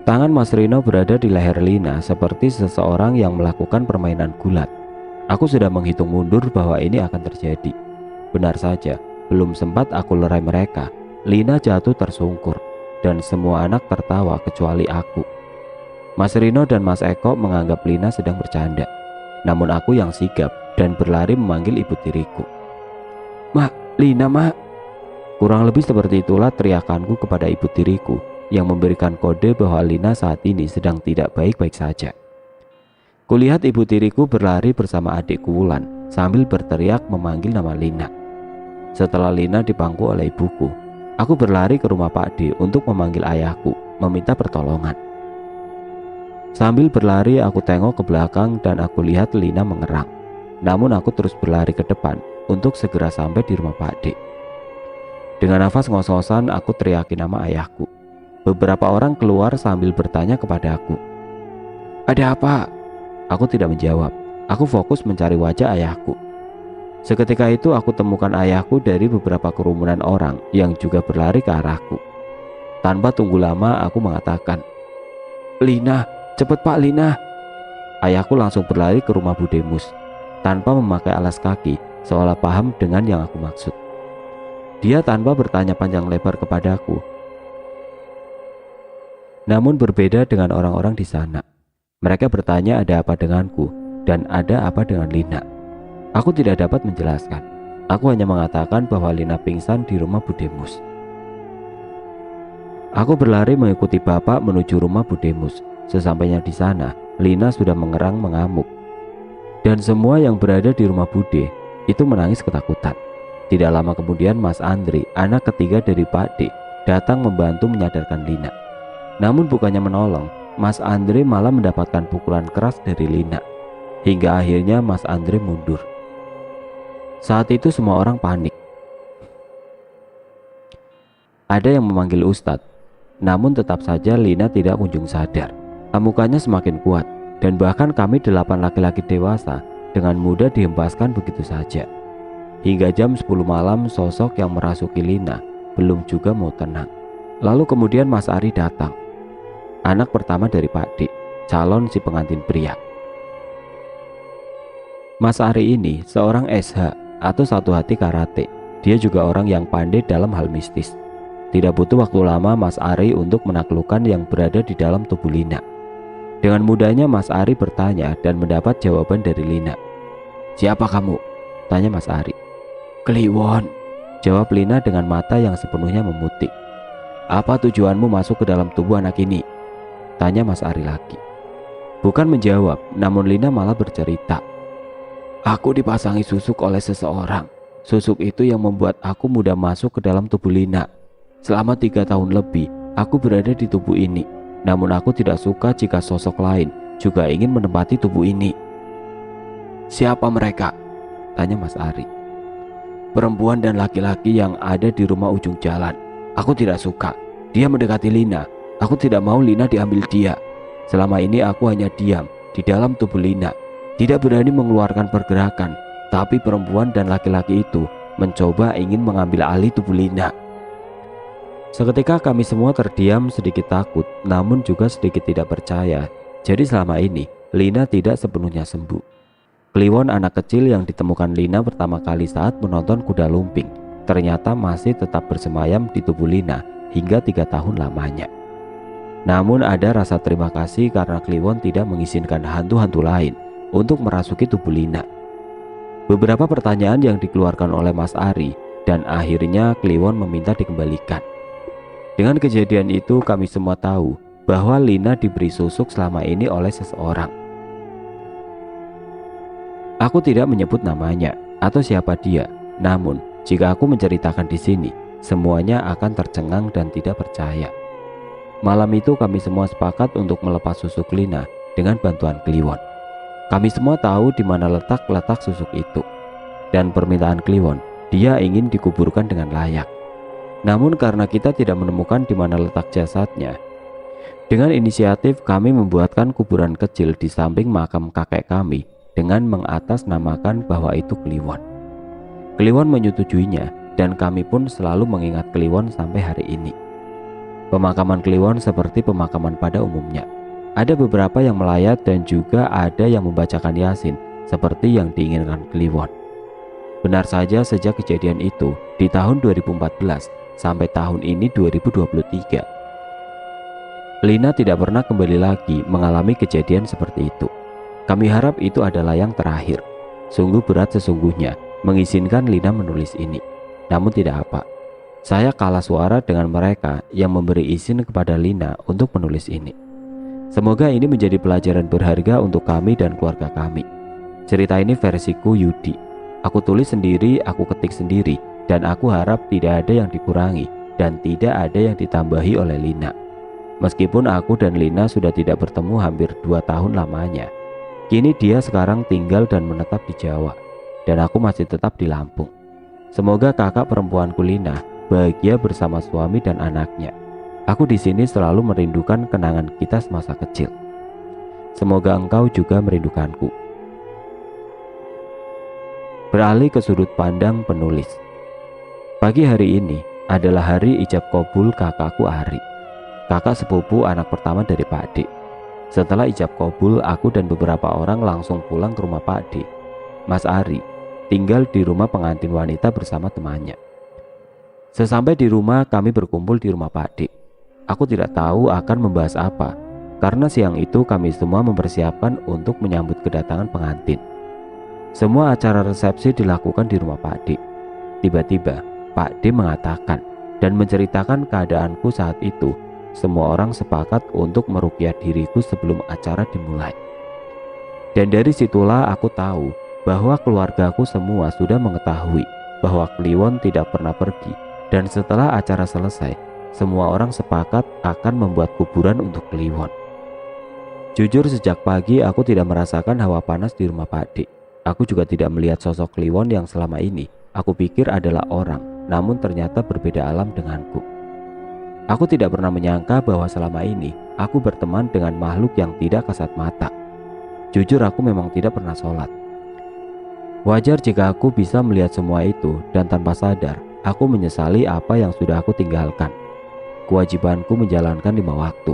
Tangan Mas Rino berada di leher Lina seperti seseorang yang melakukan permainan gulat. Aku sudah menghitung mundur bahwa ini akan terjadi. Benar saja, belum sempat aku lerai mereka, Lina jatuh tersungkur dan semua anak tertawa kecuali aku. Mas Rino dan Mas Eko menganggap Lina sedang bercanda. Namun aku yang sigap dan berlari memanggil ibu tiriku. "Mak, Lina, Mak." Kurang lebih seperti itulah teriakanku kepada ibu tiriku yang memberikan kode bahwa Lina saat ini sedang tidak baik-baik saja. Kulihat ibu tiriku berlari bersama adikku Wulan sambil berteriak memanggil nama Lina. Setelah Lina dipangku oleh ibuku, aku berlari ke rumah Pak D untuk memanggil ayahku, meminta pertolongan. Sambil berlari aku tengok ke belakang dan aku lihat Lina mengerang. Namun aku terus berlari ke depan untuk segera sampai di rumah Pak D. Dengan nafas ngos-ngosan aku teriaki nama ayahku. Beberapa orang keluar sambil bertanya kepada aku, "Ada apa?" Aku tidak menjawab. Aku fokus mencari wajah ayahku. Seketika itu aku temukan ayahku dari beberapa kerumunan orang yang juga berlari ke arahku. Tanpa tunggu lama aku mengatakan, "Lina, cepet Pak, Lina." Ayahku langsung berlari ke rumah Bu Demus tanpa memakai alas kaki, seolah paham dengan yang aku maksud. Dia tanpa bertanya panjang lebar kepadaku. Namun berbeda dengan orang-orang di sana. Mereka bertanya ada apa denganku dan ada apa dengan Lina. Aku tidak dapat menjelaskan. Aku hanya mengatakan bahwa Lina pingsan di rumah Bu Demus. Aku berlari mengikuti bapak menuju rumah Bu Demus. Sesampainya di sana, Lina sudah mengerang mengamuk. Dan semua yang berada di rumah Bude itu menangis ketakutan. Tidak lama kemudian Mas Andri, anak ketiga dari Pak D, datang membantu menyadarkan Lina. Namun bukannya menolong, Mas Andri malah mendapatkan pukulan keras dari Lina. Hingga akhirnya Mas Andri mundur. Saat itu semua orang panik. Ada yang memanggil Ustadz, namun tetap saja Lina tidak kunjung sadar. Amukannya semakin kuat, dan bahkan kami 8 laki-laki dewasa dengan mudah dihempaskan begitu saja. Hingga jam 10 malam sosok yang merasuki Lina belum juga mau tenang. Lalu kemudian Mas Ari datang, anak pertama dari Pak D, calon si pengantin pria. Mas Ari ini seorang SH atau satu hati karate. Dia juga orang yang pandai dalam hal mistis. Tidak butuh waktu lama Mas Ari untuk menaklukkan yang berada di dalam tubuh Lina. Dengan mudahnya Mas Ari bertanya dan mendapat jawaban dari Lina. "Siapa kamu?" tanya Mas Ari. "Kliwon," jawab Lina dengan mata yang sepenuhnya memutih. "Apa tujuanmu masuk ke dalam tubuh anak ini?" tanya Mas Ari lagi. Bukan menjawab, namun Lina malah bercerita. "Aku dipasangi susuk oleh seseorang. Susuk itu yang membuat aku mudah masuk ke dalam tubuh Lina. Selama 3 tahun lebih, aku berada di tubuh ini. Namun aku tidak suka jika sosok lain juga ingin menempati tubuh ini." "Siapa mereka?" tanya Mas Ari. "Perempuan dan laki-laki yang ada di rumah ujung jalan. Aku tidak suka. Dia mendekati Lina. Aku tidak mau Lina diambil dia. Selama ini aku hanya diam di dalam tubuh Lina, tidak berani mengeluarkan pergerakan. Tapi perempuan dan laki-laki itu mencoba ingin mengambil alih tubuh Lina." Seketika kami semua terdiam, sedikit takut, namun juga sedikit tidak percaya. Jadi selama ini Lina tidak sepenuhnya sembuh. Kliwon anak kecil yang ditemukan Lina pertama kali saat menonton kuda lumping ternyata masih tetap bersemayam di tubuh Lina hingga 3 tahun lamanya. Namun ada rasa terima kasih karena Kliwon tidak mengizinkan hantu-hantu lain untuk merasuki tubuh Lina. Beberapa pertanyaan yang dikeluarkan oleh Mas Ari dan akhirnya Kliwon meminta dikembalikan. Dengan kejadian itu kami semua tahu bahwa Lina diberi susuk selama ini oleh seseorang. Aku tidak menyebut namanya atau siapa dia, namun jika aku menceritakan di sini, semuanya akan tercengang dan tidak percaya. Malam itu kami semua sepakat untuk melepas susuk Lina dengan bantuan Kliwon. Kami semua tahu di mana letak susuk itu, dan permintaan Kliwon, dia ingin dikuburkan dengan layak. Namun karena kita tidak menemukan di mana letak jasadnya, dengan inisiatif kami membuatkan kuburan kecil di samping makam kakek kami dengan mengatasnamakan bahwa itu Kliwon. Kliwon menyetujuinya dan kami pun selalu mengingat Kliwon sampai hari ini. Pemakaman Kliwon seperti pemakaman pada umumnya. Ada beberapa yang melayat dan juga ada yang membacakan Yasin seperti yang diinginkan Kliwon. Benar saja sejak kejadian itu di tahun 2014 sampai tahun ini 2023, Lina tidak pernah kembali lagi mengalami kejadian seperti itu. Kami harap itu adalah yang terakhir. Sungguh berat sesungguhnya mengizinkan Lina menulis ini. Namun tidak apa, saya kalah suara dengan mereka yang memberi izin kepada Lina untuk menulis ini. Semoga ini menjadi pelajaran berharga untuk kami dan keluarga kami. Cerita ini versiku Yudi. Aku tulis sendiri, aku ketik sendiri, dan aku harap tidak ada yang dikurangi dan tidak ada yang ditambahi oleh Lina. Meskipun aku dan Lina sudah tidak bertemu hampir 2 tahun lamanya, kini dia sekarang tinggal dan menetap di Jawa, dan aku masih tetap di Lampung. Semoga kakak perempuanku Lina bahagia bersama suami dan anaknya. Aku di sini selalu merindukan kenangan kita semasa kecil. Semoga engkau juga merindukanku. Beralih ke sudut pandang penulis. Pagi hari ini adalah hari ijab kabul kakakku Ari, kakak sepupu anak pertama dari Pak D. Setelah ijab kabul, aku dan beberapa orang langsung pulang ke rumah Pak D. Mas Ari tinggal di rumah pengantin wanita bersama temannya. Sesampai di rumah, kami berkumpul di rumah Pak D. Aku tidak tahu akan membahas apa, karena siang itu kami semua mempersiapkan untuk menyambut kedatangan pengantin. Semua acara resepsi dilakukan di rumah Pak D. Tiba-tiba Pak D mengatakan dan menceritakan keadaanku saat itu. Semua orang sepakat untuk meruqyah diriku sebelum acara dimulai. Dan dari situlah aku tahu bahwa keluargaku semua sudah mengetahui bahwa Kliwon tidak pernah pergi. Dan setelah acara selesai, semua orang sepakat akan membuat kuburan untuk Kliwon. Jujur, sejak pagi aku tidak merasakan hawa panas di rumah Pak D. Aku juga tidak melihat sosok Kliwon yang selama ini aku pikir adalah orang, namun ternyata berbeda alam denganku. Aku tidak pernah menyangka bahwa selama ini aku berteman dengan makhluk yang tidak kasat mata. Jujur, aku memang tidak pernah sholat. Wajar jika aku bisa melihat semua itu, dan tanpa sadar aku menyesali apa yang sudah aku tinggalkan. Kewajibanku menjalankan 5 waktu.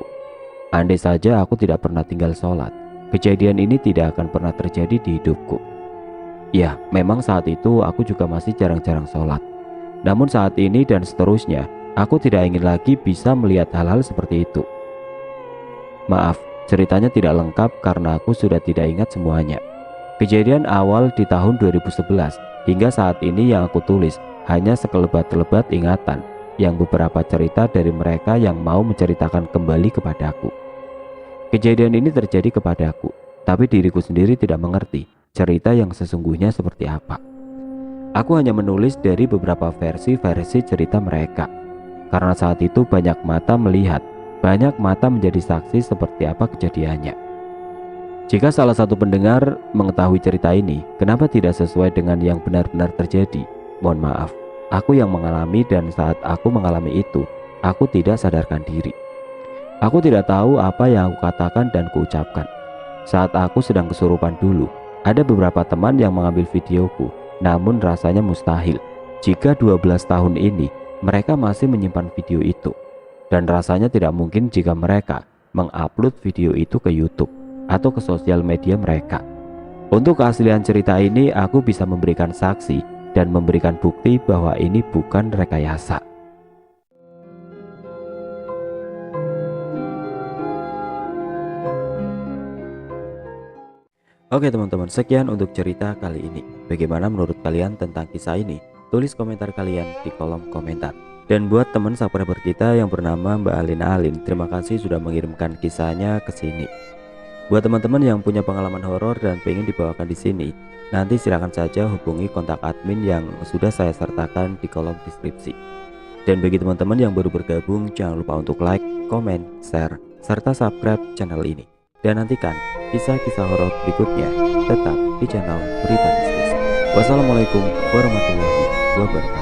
Andai saja aku tidak pernah tinggal sholat, kejadian ini tidak akan pernah terjadi di hidupku. Ya, memang saat itu aku juga masih jarang-jarang sholat. Namun saat ini dan seterusnya, aku tidak ingin lagi bisa melihat hal-hal seperti itu. Maaf, ceritanya tidak lengkap karena aku sudah tidak ingat semuanya. Kejadian awal di tahun 2011 hingga saat ini yang aku tulis hanya sekelebat-lebat ingatan yang beberapa cerita dari mereka yang mau menceritakan kembali kepadaku. Kejadian ini terjadi kepadaku, tapi diriku sendiri tidak mengerti cerita yang sesungguhnya seperti apa. Aku hanya menulis dari beberapa versi-versi cerita mereka, karena saat itu banyak mata melihat, banyak mata menjadi saksi seperti apa kejadiannya. Jika salah satu pendengar mengetahui cerita ini, kenapa tidak sesuai dengan yang benar-benar terjadi? Mohon maaf, aku yang mengalami, dan saat aku mengalami itu, aku tidak sadarkan diri. Aku tidak tahu apa yang aku katakan dan kuucapkan. Saat aku sedang kesurupan dulu, ada beberapa teman yang mengambil videoku, namun rasanya mustahil jika 12 tahun ini mereka masih menyimpan video itu. Dan rasanya tidak mungkin jika mereka mengupload video itu ke YouTube atau ke sosial media mereka. Untuk keaslian cerita ini, aku bisa memberikan saksi dan memberikan bukti bahwa ini bukan rekayasa. Oke teman-teman, sekian untuk cerita kali ini. Bagaimana menurut kalian tentang kisah ini? Tulis komentar kalian di kolom komentar. Dan buat teman subscriber kita yang bernama Mbak Alina Alin, terima kasih sudah mengirimkan kisahnya ke sini. Buat teman-teman yang punya pengalaman horor dan pengen dibawakan di sini, nanti silakan saja hubungi kontak admin yang sudah saya sertakan di kolom deskripsi. Dan bagi teman-teman yang baru bergabung, jangan lupa untuk like, komen, share, serta subscribe channel ini. Dan nantikan kisah-kisah horor berikutnya tetap di channel Berita Mistis. Wassalamualaikum warahmatullahi wabarakatuh.